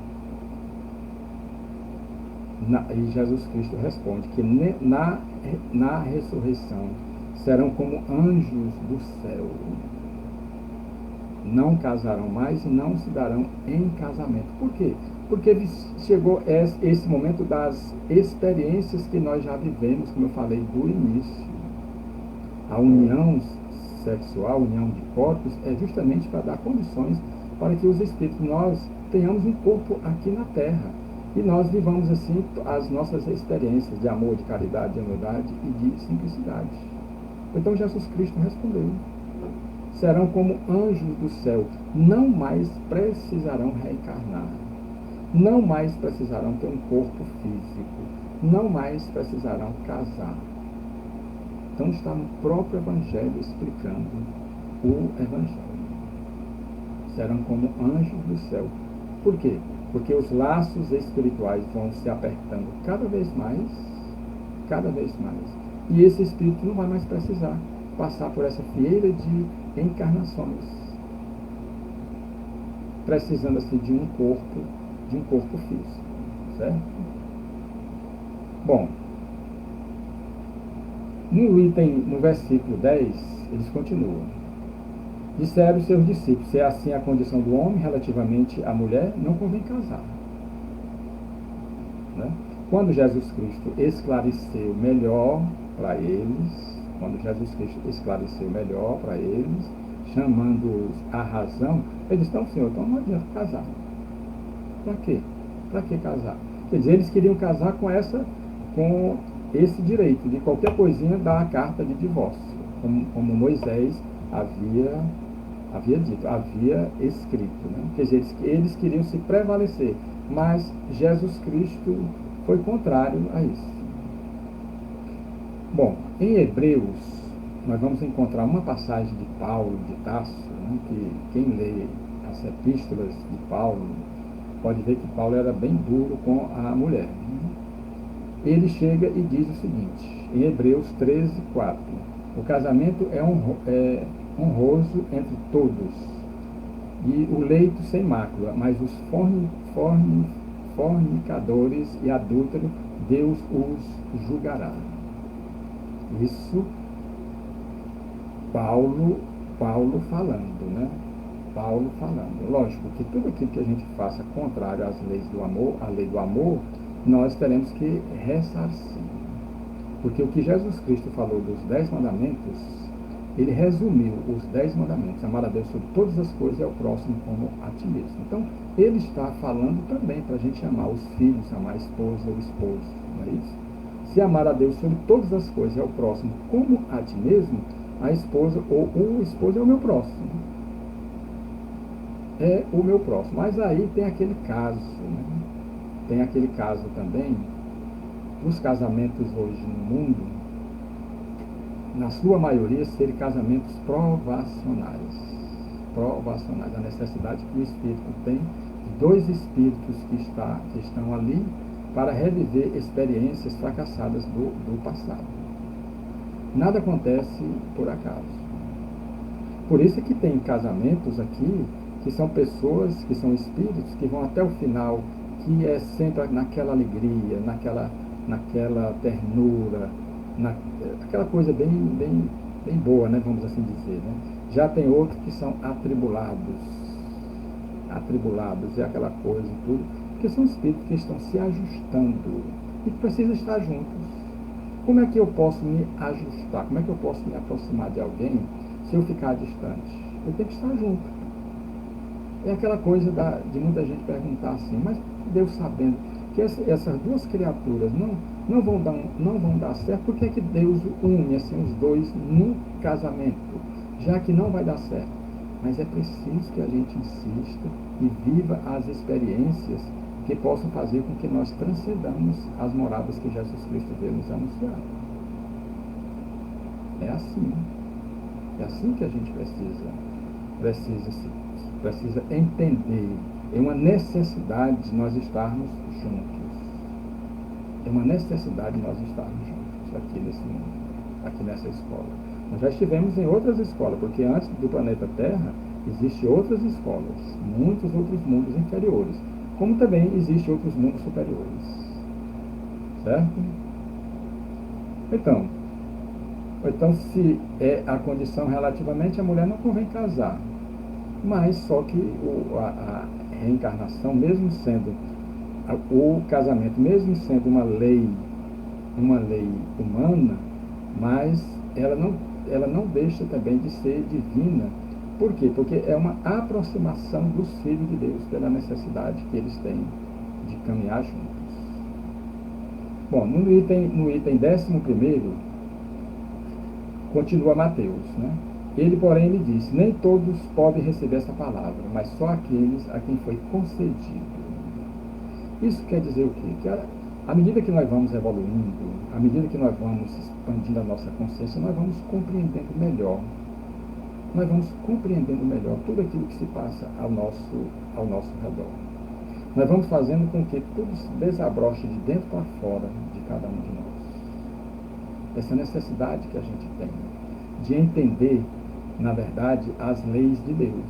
E Jesus Cristo responde que na ressurreição serão como anjos do céu. Não casarão mais e não se darão em casamento. Por quê? Porque chegou esse momento das experiências que nós já vivemos, como eu falei do início. A união sexual, a união de corpos, é justamente para dar condições para que os espíritos, nós tenhamos um corpo aqui na Terra. E nós vivamos assim as nossas experiências de amor, de caridade, de humildade e de simplicidade. Então Jesus Cristo respondeu, serão como anjos do céu, não mais precisarão reencarnar, não mais precisarão ter um corpo físico, não mais precisarão casar. Então está no próprio Evangelho explicando o Evangelho. Serão como anjos do céu. Por quê? Porque os laços espirituais vão se apertando cada vez mais, e esse espírito não vai mais precisar passar por essa fieira de encarnações, precisando assim de um corpo físico, certo? Bom, no versículo 10, eles continuam. Disseram os seus discípulos, se é assim a condição do homem relativamente à mulher, não convém casar. Né? Quando Jesus Cristo esclareceu melhor para eles, chamando-os à razão, eles estão, Senhor, então não adianta casar. Para quê? Para que casar? Quer dizer, eles queriam casar com esse direito de qualquer coisinha dar a carta de divórcio, como Moisés havia Havia dito, havia escrito, né? Quer dizer, eles queriam se prevalecer, mas Jesus Cristo foi contrário a isso. Bom, em Hebreus, nós vamos encontrar uma passagem de Paulo de Tarso, né, que quem lê as epístolas de Paulo pode ver que Paulo era bem duro com a mulher. Né? Ele chega e diz o seguinte, em Hebreus 13:4: o casamento é honroso entre todos, e o leito sem mácula, mas os fornicadores e adúlteros, Deus os julgará. Isso Paulo falando, né? Paulo falando. Lógico que tudo aquilo que a gente faça contrário às leis do amor, à lei do amor, nós teremos que ressarcir. Porque o que Jesus Cristo falou dos 10 mandamentos, ele resumiu os 10 mandamentos: amar a Deus sobre todas as coisas e ao próximo como a ti mesmo. Então, ele está falando também para a gente amar os filhos, amar a esposa ou o esposo, não é isso? Se amar a Deus sobre todas as coisas e ao próximo como a ti mesmo, a esposa ou o esposo é o meu próximo. É o meu próximo. Mas aí tem aquele caso, né? Tem aquele caso também, os casamentos hoje no mundo, na sua maioria, serem casamentos provacionais. Provacionais. A necessidade que o espírito tem, de dois espíritos que estão ali para reviver experiências fracassadas do passado. Nada acontece por acaso. Por isso é que tem casamentos aqui que são pessoas, que são espíritos que vão até o final, que é sempre naquela alegria, naquela ternura, aquela coisa bem boa, né, vamos assim dizer. Né? Já tem outros que são atribulados, é aquela coisa e tudo, porque são espíritos que estão se ajustando e que precisam estar juntos. Como é que eu posso me ajustar? Como é que eu posso me aproximar de alguém se eu ficar distante? Eu tenho que estar junto. É aquela coisa de muita gente perguntar assim, mas Deus sabendo que essas duas criaturas não vão dar certo, por que é que Deus une assim, os dois num casamento, já que não vai dar certo? Mas é preciso que a gente insista e viva as experiências que possam fazer com que nós transcendamos as moradas que Jesus Cristo veio nos anunciar. É assim que a gente precisa entender. É uma necessidade de nós estarmos juntos. É uma necessidade de nós estarmos juntos aqui nesse mundo, aqui nessa escola. Nós já estivemos em outras escolas, porque antes do planeta Terra existem outras escolas, muitos outros mundos inferiores, como também existem outros mundos superiores. Certo? Então, se é a condição relativamente, a mulher não convém casar. Mas só que a reencarnação, mesmo sendo o casamento, mesmo sendo uma lei humana, mas ela não deixa também de ser divina. Por quê? Porque é uma aproximação dos filhos de Deus pela necessidade que eles têm de caminhar juntos. Bom, no item 11º, continua Mateus, né? Ele, porém, lhe disse: nem todos podem receber essa palavra, mas só aqueles a quem foi concedido. Isso quer dizer o quê? Que à medida que nós vamos evoluindo, à medida que nós vamos expandindo a nossa consciência, nós vamos compreendendo melhor. Nós vamos compreendendo melhor tudo aquilo que se passa ao nosso redor. Nós vamos fazendo com que tudo se desabroche de dentro para fora de cada um de nós. Essa necessidade que a gente tem de entender, na verdade, as leis de Deus.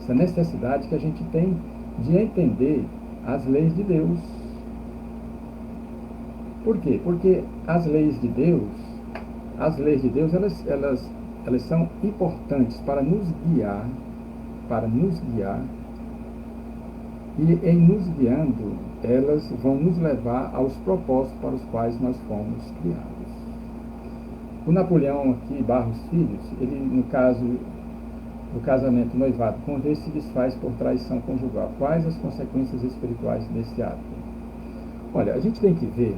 Essa necessidade que a gente tem de entender as leis de Deus. Por quê? Porque as leis de Deus, elas são importantes para nos guiar, e em nos guiando, elas vão nos levar aos propósitos para os quais nós fomos criados. O Napoleão aqui, Barros Filhos, ele, no caso do casamento, noivado, quando ele se desfaz por traição conjugal, quais as consequências espirituais desse ato? Olha, a gente tem que ver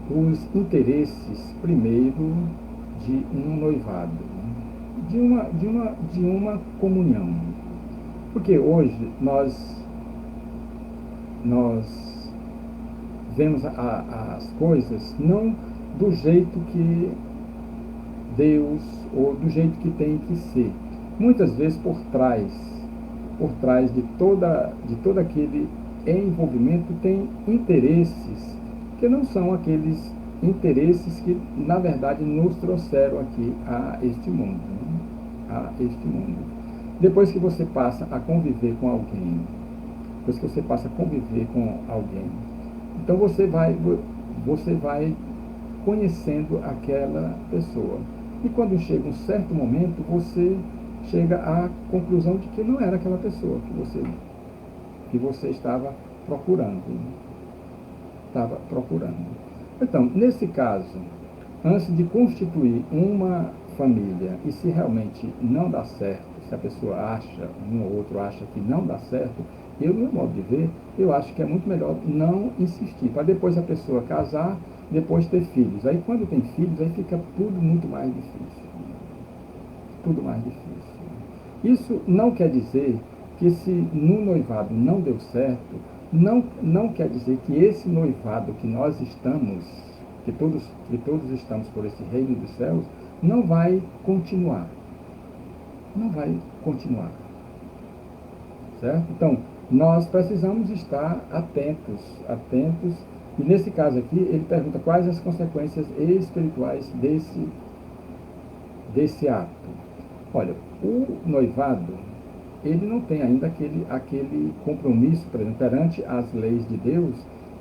os interesses, primeiro, de um noivado. de uma comunhão. Porque hoje nós vemos as coisas não do jeito que Deus, ou do jeito que tem que ser. Muitas vezes por trás de todo aquele envolvimento tem interesses que não são aqueles interesses que na verdade nos trouxeram aqui a este mundo, né? A este mundo. Depois que você passa a conviver com alguém, então você vai conhecendo aquela pessoa. E quando chega um certo momento, você chega à conclusão de que não era aquela pessoa que você estava procurando, né? Então, nesse caso, antes de constituir uma família, e se realmente não dá certo, se a pessoa acha, um ou outro acha que não dá certo, no meu modo de ver, eu acho que é muito melhor não insistir, para depois a pessoa casar, depois ter filhos. Aí quando tem filhos, aí fica tudo muito mais difícil. Tudo mais difícil. Isso não quer dizer que se no noivado não deu certo, não quer dizer que esse noivado que nós estamos, que todos estamos por esse reino dos céus, não vai continuar. Não vai continuar. Certo? Então, nós precisamos estar atentos. E nesse caso aqui, ele pergunta quais as consequências espirituais desse ato. Olha, o noivado, ele não tem ainda aquele compromisso, por exemplo, perante as leis de Deus.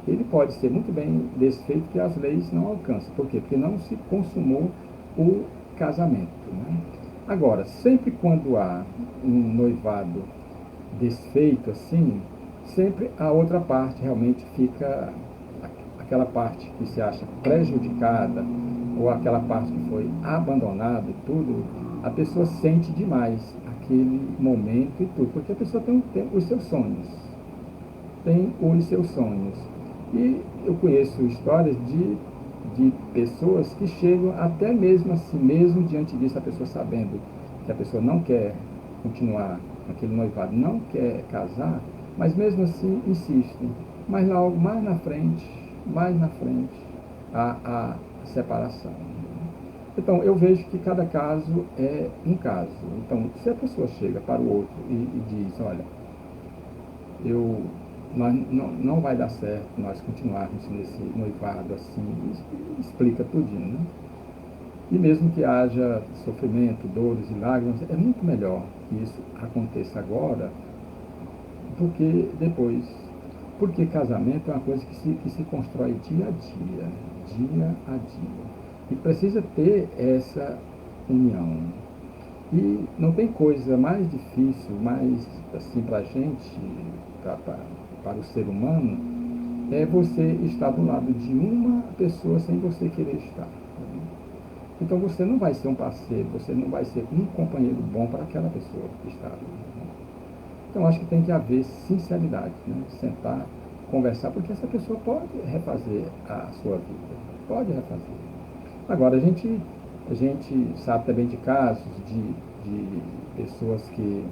Ele pode ser muito bem desfeito que as leis não alcançam. Por quê? Porque não se consumou o casamento, né? Agora, sempre quando há um noivado desfeito assim, sempre a outra parte realmente fica, aquela parte que se acha prejudicada, ou aquela parte que foi abandonada e tudo, a pessoa sente demais aquele momento e tudo, porque a pessoa tem os seus sonhos. E eu conheço histórias de pessoas que chegam até mesmo assim, mesmo diante disso, a pessoa sabendo que a pessoa não quer continuar aquele noivado, não quer casar, mas mesmo assim insistem. Mas logo mais na frente, há a separação. Então, eu vejo que cada caso é um caso. Então, se a pessoa chega para o outro e diz, olha, não vai dar certo nós continuarmos nesse noivado assim, explica tudinho, né? E mesmo que haja sofrimento, dores e lágrimas, é muito melhor que isso aconteça agora do que depois. Porque casamento é uma coisa que se constrói dia a dia. E precisa ter essa união. E não tem coisa mais difícil, mais assim para a gente, para o ser humano, é você estar do lado de uma pessoa sem você querer estar. Então você não vai ser um parceiro, você não vai ser um companheiro bom para aquela pessoa que está ali. Então acho que tem que haver sinceridade, né? Sentar, conversar, porque essa pessoa pode refazer a sua vida, pode refazer. Agora, a gente sabe também de casos de pessoas que,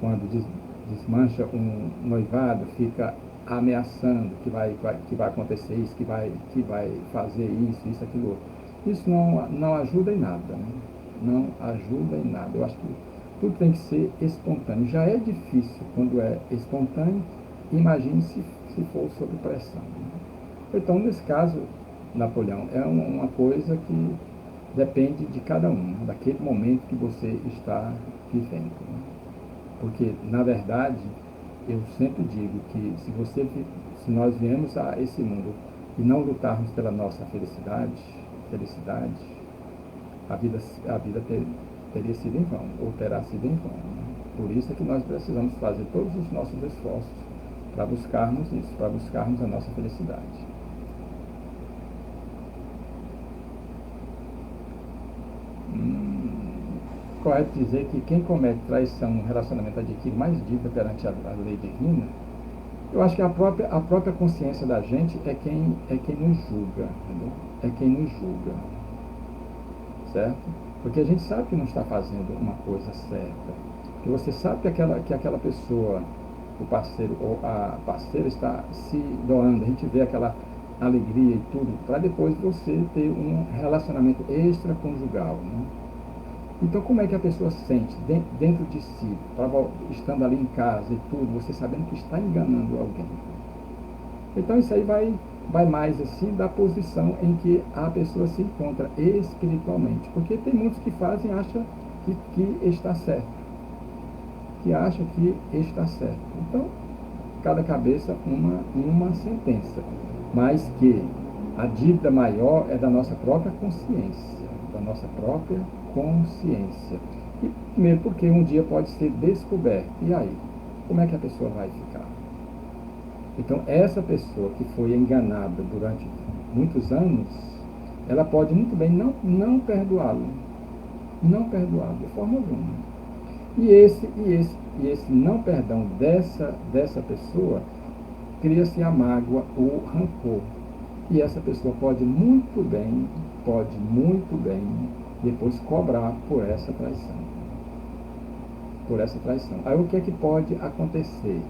quando desmancha um noivado, fica ameaçando que vai acontecer isso, que vai fazer isso, aquilo outro. Isso não ajuda em nada, né? Não ajuda em nada. Eu acho que tudo tem que ser espontâneo. Já é difícil quando é espontâneo, imagine se for sob pressão, né? Então, nesse caso, Napoleão, é uma coisa que depende de cada um, daquele momento que você está vivendo, né? Porque, na verdade, eu sempre digo que se nós viemos a esse mundo e não lutarmos pela nossa felicidade, a vida teria sido em vão, ou terá sido em vão, né? Por isso é que nós precisamos fazer todos os nossos esforços para buscarmos isso, para buscarmos a nossa felicidade. Correto dizer que quem comete traição no relacionamento adquire mais dívida perante a lei divina? Eu acho que a própria consciência da gente é quem nos julga, entendeu? É quem nos julga, certo? Porque a gente sabe que não está fazendo uma coisa certa. Que você sabe que aquela pessoa, o parceiro ou a parceira está se doando. A gente vê aquela alegria e tudo, para depois você ter um relacionamento extraconjugal, né? Então, como é que a pessoa sente dentro de si, estando ali em casa e tudo, você sabendo que está enganando alguém? Então, isso aí vai mais assim da posição em que a pessoa se encontra espiritualmente. Porque tem muitos que fazem, acham que está certo. Que acham que está certo. Então, cada cabeça uma sentença. Mas que a dívida maior é da nossa própria consciência. Da nossa própria consciência. E primeiro porque um dia pode ser descoberto. E aí? Como é que a pessoa vai ficar? Então, essa pessoa que foi enganada durante muitos anos, ela pode muito bem não perdoá-lo. Não perdoá-lo de forma alguma. E esse não perdão dessa pessoa cria-se a mágoa, o rancor. E essa pessoa pode muito bem, depois cobrar por essa traição. Por essa traição. Aí o que é que pode acontecer?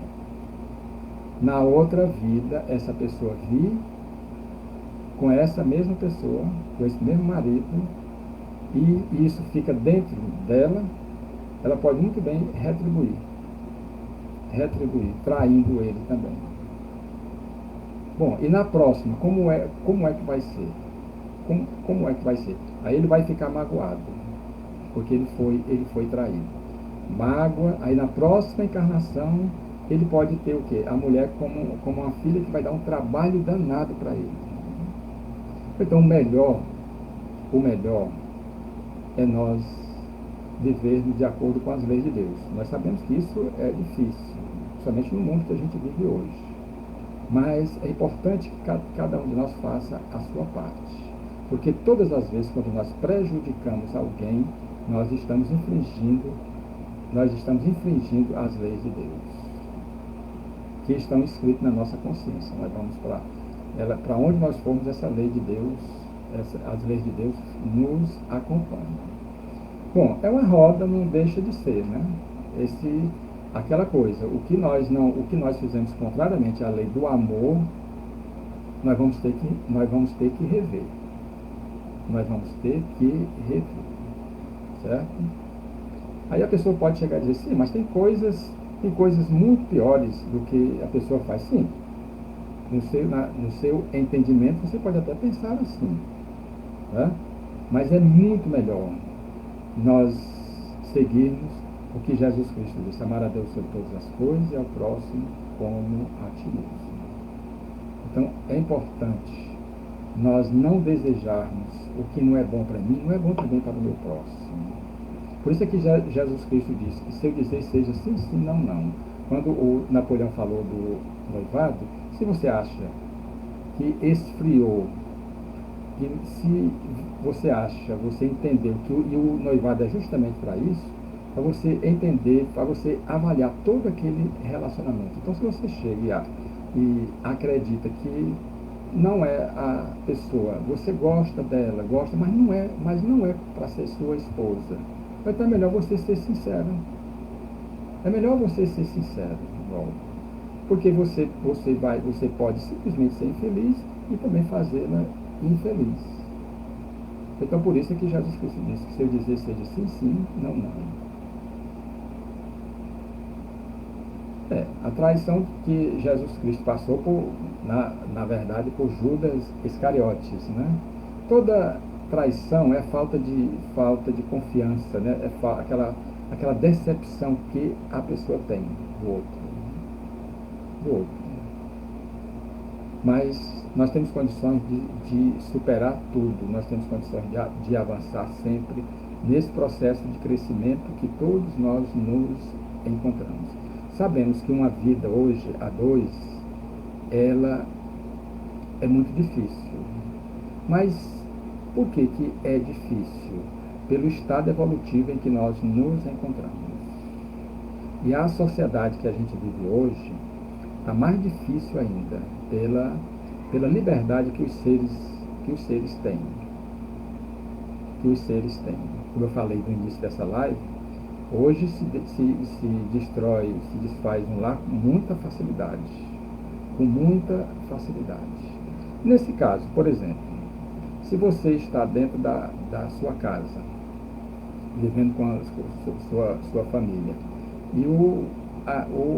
Na outra vida, essa pessoa vir com essa mesma pessoa, com esse mesmo marido, e isso fica dentro dela, ela pode muito bem retribuir, traindo ele também. Bom, e na próxima, como é que vai ser? Como é que vai ser? Aí ele vai ficar magoado, porque ele foi traído. Mágoa, aí na próxima encarnação, ele pode ter o quê? A mulher como uma filha que vai dar um trabalho danado para ele. Então, o melhor é nós vivermos de acordo com as leis de Deus. Nós sabemos que isso é difícil, principalmente no mundo que a gente vive hoje. Mas é importante que cada um de nós faça a sua parte. Porque todas as vezes, quando nós prejudicamos alguém, nós estamos infringindo as leis de Deus, que estão escritas na nossa consciência. Nós vamos para onde nós formos, essa lei de Deus, as leis de Deus nos acompanham. Bom, é uma roda, não deixa de ser, né? Aquela coisa, o que nós fizemos contrariamente à lei do amor, nós vamos ter que rever. Certo? Aí a pessoa pode chegar e dizer, sim, mas tem coisas muito piores do que a pessoa faz. Sim, no seu entendimento você pode até pensar assim, né? Mas é muito melhor nós seguirmos o que Jesus Cristo disse: amar a Deus sobre todas as coisas e ao próximo como a ti mesmo. Então é importante nós não desejarmos o que não é bom para mim, não é bom também para o meu próximo. Por isso é que Jesus Cristo disse que se eu dizer seja sim, sim, não, não. Quando o Napoleão falou do noivado, se você acha que esfriou, e se você entendeu que o noivado é justamente para isso, para você entender, para você avaliar todo aquele relacionamento. Então, se você chega e acredita que não é a pessoa, você gosta dela, mas não é para ser sua esposa, então é melhor você ser sincero. É melhor você ser sincero, porque você pode simplesmente ser infeliz e também fazê-la infeliz. Então, por isso é que Jesus Cristo disse que se eu dizer seja sim, sim, não, não. A traição que Jesus Cristo passou na verdade, por Judas Iscariotes, né? Toda traição é falta de confiança, né? É aquela decepção que a pessoa tem do outro. Mas nós temos condições de superar tudo, nós temos condições de avançar sempre nesse processo de crescimento que todos nós nos encontramos. Sabemos que uma vida hoje, a dois, ela é muito difícil. Mas por que é difícil? Pelo estado evolutivo em que nós nos encontramos. E a sociedade que a gente vive hoje está mais difícil ainda, pela liberdade que os seres têm. como eu falei no início dessa live, hoje se destrói, se desfaz um lar com muita facilidade. Com muita facilidade. Nesse caso, por exemplo, se você está dentro da sua casa, vivendo com sua família, e o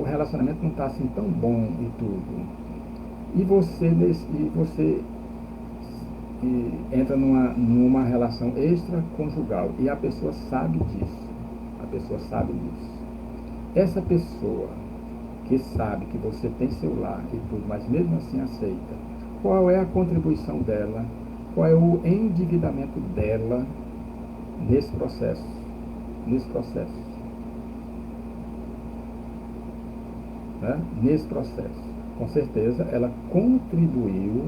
relacionamento não está assim tão bom e tudo, e você entra numa relação extraconjugal e a pessoa sabe disso. A pessoa sabe disso. Essa pessoa que sabe que você tem seu lar e tudo, mas mesmo assim aceita, qual é a contribuição dela? Qual é o endividamento dela nesse processo? Nesse processo. Né? Nesse processo. Com certeza ela contribuiu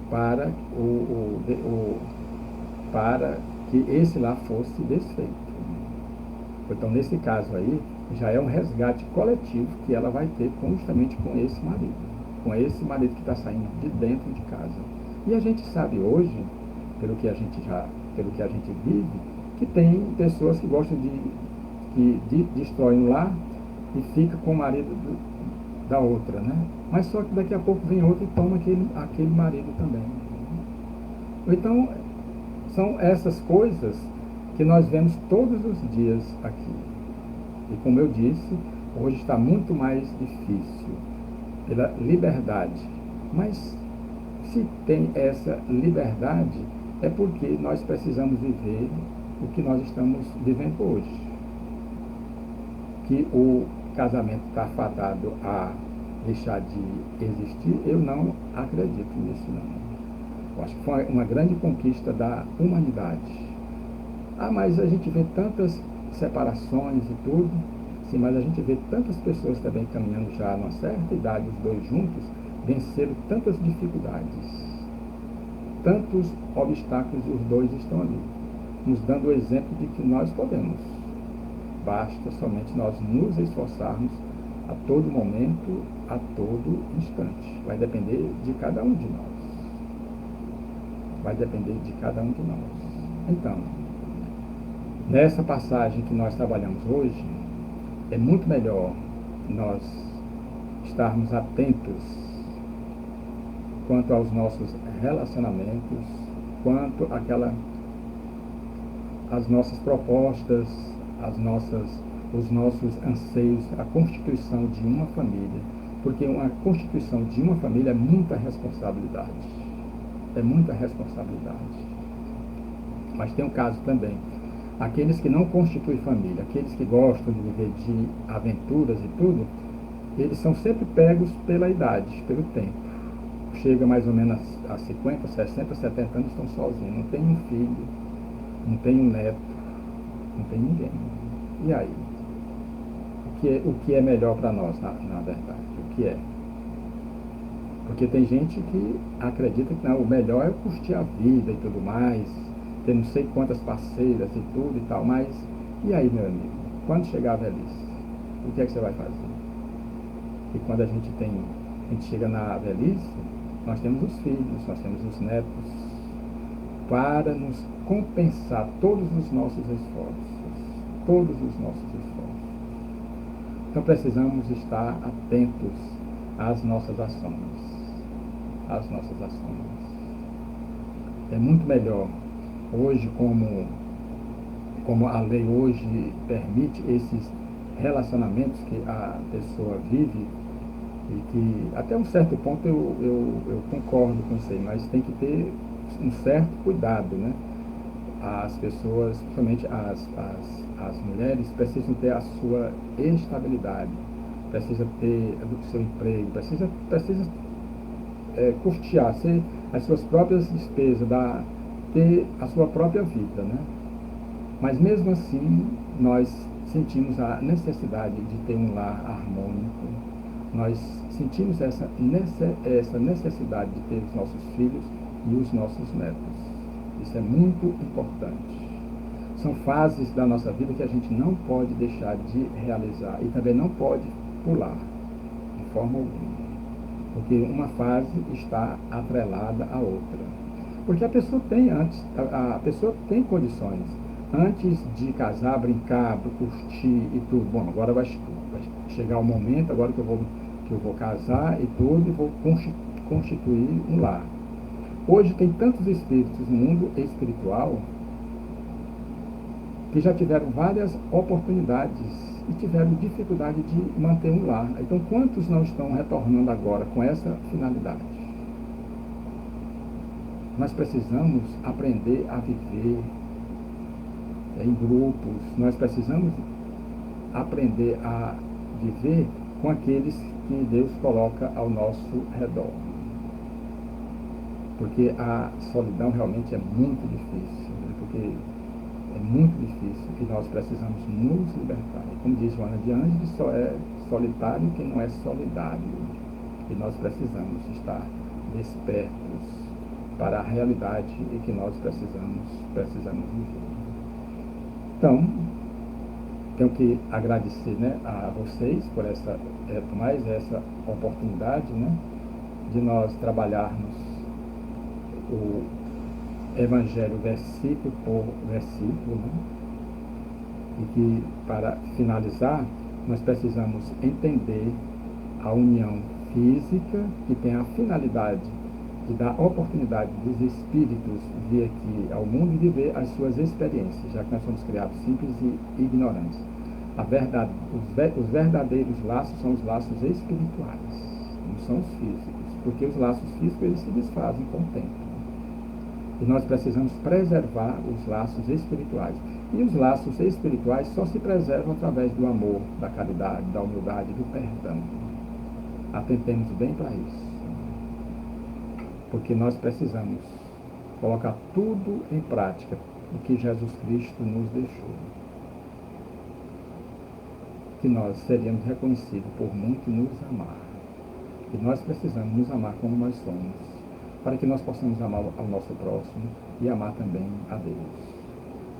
para para que esse lar fosse desfeito. Então, nesse caso aí, já é um resgate coletivo que ela vai ter justamente com esse marido que está saindo de dentro de casa. E a gente sabe hoje, pelo que a gente vive, que tem pessoas que gostam que destroem um lar e fica com o marido da outra, né? Mas só que daqui a pouco vem outro e toma aquele marido também. Então, são essas coisas que nós vemos todos os dias aqui. E como eu disse, hoje está muito mais difícil pela liberdade. Mas se tem essa liberdade, é porque nós precisamos viver o que nós estamos vivendo hoje. Que o casamento está fadado a deixar de existir, eu não acredito nisso não. Eu acho que foi uma grande conquista da humanidade. Mas a gente vê tantas separações e tudo, sim, mas a gente vê tantas pessoas também caminhando já numa certa idade, os dois juntos, venceram tantas dificuldades, tantos obstáculos, e os dois estão ali, nos dando o exemplo de que nós podemos. Basta somente nós nos esforçarmos a todo momento, a todo instante. Vai depender de cada um de nós. Vai depender de cada um de nós. Então, nessa passagem que nós trabalhamos hoje, é muito melhor nós estarmos atentos quanto aos nossos relacionamentos, quanto às nossas propostas, os nossos anseios, a constituição de uma família, porque uma constituição de uma família é muita responsabilidade. É muita responsabilidade. Mas tem um caso também. Aqueles que não constituem família, aqueles que gostam de viver de aventuras e tudo, eles são sempre pegos pela idade, pelo tempo. Chega mais ou menos a 50, 60, 70 anos, estão sozinhos. Não tem um filho, não tem um neto, não tem ninguém. E aí? O que é melhor para nós, na verdade? O que é? Porque tem gente que acredita que não, o melhor é curtir a vida e tudo mais, ter não sei quantas parceiras e tudo e tal, mas e aí, meu amigo? Quando chegar a velhice, o que é que você vai fazer? E quando a gente chega na velhice, nós temos os filhos, nós temos os netos, para nos compensar todos os nossos esforços. Todos os nossos esforços. Então precisamos estar atentos às nossas ações. Às nossas ações. É muito melhor hoje, como a lei hoje permite esses relacionamentos que a pessoa vive, e que até um certo ponto eu concordo com isso aí, mas tem que ter um certo cuidado, né? As pessoas, principalmente as mulheres, precisam ter a sua estabilidade, precisa ter o seu emprego, precisa custear as suas próprias despesas, ter a sua própria vida, né? Mas mesmo assim, nós sentimos a necessidade de ter um lar harmônico, nós sentimos essa necessidade de ter os nossos filhos e os nossos netos. Isso é muito importante. São fases da nossa vida que a gente não pode deixar de realizar e também não pode pular, de forma alguma, porque uma fase está atrelada à outra. Porque a pessoa tem a pessoa tem condições. Antes de casar, brincar, curtir e tudo. Bom, agora vai chegar o momento, agora que eu vou casar e tudo, e vou constituir um lar. Hoje tem tantos espíritos no mundo espiritual que já tiveram várias oportunidades e tiveram dificuldade de manter um lar. Então, quantos não estão retornando agora com essa finalidade? Nós precisamos aprender a viver em grupos, nós precisamos aprender a viver com aqueles que Deus coloca ao nosso redor. Porque a solidão realmente é muito difícil, porque é muito difícil e nós precisamos nos libertar. E como diz Joana de Ângeles, só é solitário quem não é solidário. E nós precisamos estar despertos para a realidade e que nós precisamos viver. Então, tenho que agradecer, né, a vocês por mais essa oportunidade, né, de nós trabalharmos o Evangelho versículo por versículo, né, e que, para finalizar, nós precisamos entender a união física, que tem a finalidade de dar oportunidade dos espíritos vir aqui ao mundo e viver as suas experiências, já que nós somos criados simples e ignorantes. Os verdadeiros laços são os laços espirituais, não são os físicos, porque os laços físicos eles se desfazem com o tempo. E nós precisamos preservar os laços espirituais. E os laços espirituais só se preservam através do amor, da caridade, da humildade, do perdão. Atentemos bem para isso. Porque nós precisamos colocar tudo em prática o que Jesus Cristo nos deixou. Que nós seríamos reconhecidos por muito nos amar. E nós precisamos nos amar como nós somos, para que nós possamos amar ao nosso próximo e amar também a Deus.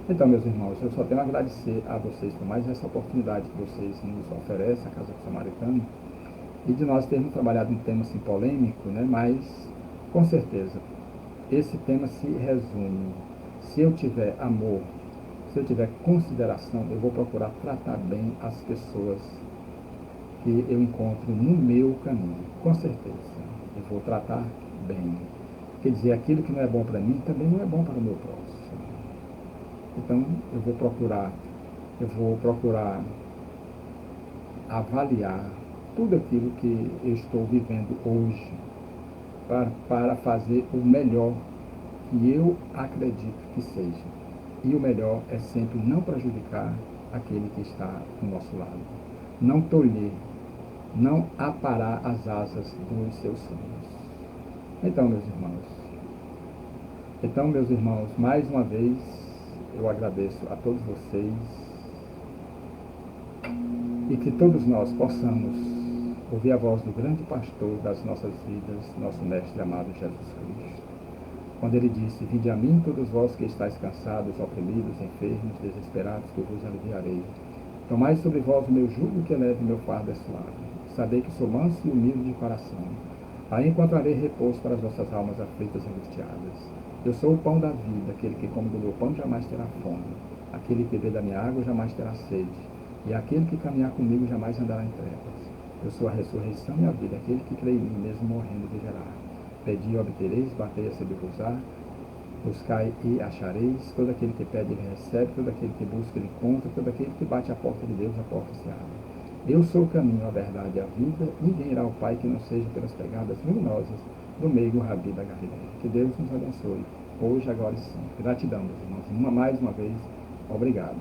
Então, meus irmãos, eu só tenho a agradecer a vocês por mais essa oportunidade que vocês nos oferecem, a Casa Samaritana, e de nós termos trabalhado um tema assim polêmico, né? Mas, com certeza, esse tema se resume. Se eu tiver amor, se eu tiver consideração, eu vou procurar tratar bem as pessoas que eu encontro no meu caminho. Com certeza, eu vou tratar bem. Quer dizer, aquilo que não é bom para mim, também não é bom para o meu próximo. Então, eu vou procurar avaliar tudo aquilo que eu estou vivendo hoje para fazer o melhor que eu acredito que seja. E o melhor é sempre não prejudicar aquele que está do nosso lado. Não tolher, não aparar as asas dos seus sonhos. Então, meus irmãos, mais uma vez, eu agradeço a todos vocês e que todos nós possamos ouvir a voz do grande pastor das nossas vidas, nosso mestre amado Jesus Cristo, quando ele disse: vinde a mim todos vós que estáis cansados, oprimidos, enfermos, desesperados, que eu vos aliviarei. Tomai sobre vós o meu jugo, que leve o meu fardo é suave. Sabei que sou manso e humilde de coração. Aí encontrarei repouso para as vossas almas aflitas e angustiadas. Eu sou o pão da vida, aquele que come do meu pão jamais terá fome. Aquele que bebe da minha água jamais terá sede. E aquele que caminhar comigo jamais andará em trevas. Eu sou a ressurreição e a vida, aquele que crê em mim, mesmo morrendo, viverá. Pedi e obtereis, batei a se vos-á, buscai e achareis. Todo aquele que pede, ele recebe. Todo aquele que busca, ele encontra. Todo aquele que bate à porta de Deus, a porta se abre. Eu sou o caminho, a verdade e a vida. Ninguém irá ao Pai que não seja pelas pegadas luminosas do meio Rabi da Galileia. Que Deus nos abençoe, hoje, agora e sempre. Gratidão, meus irmãos. Mais uma vez, obrigado.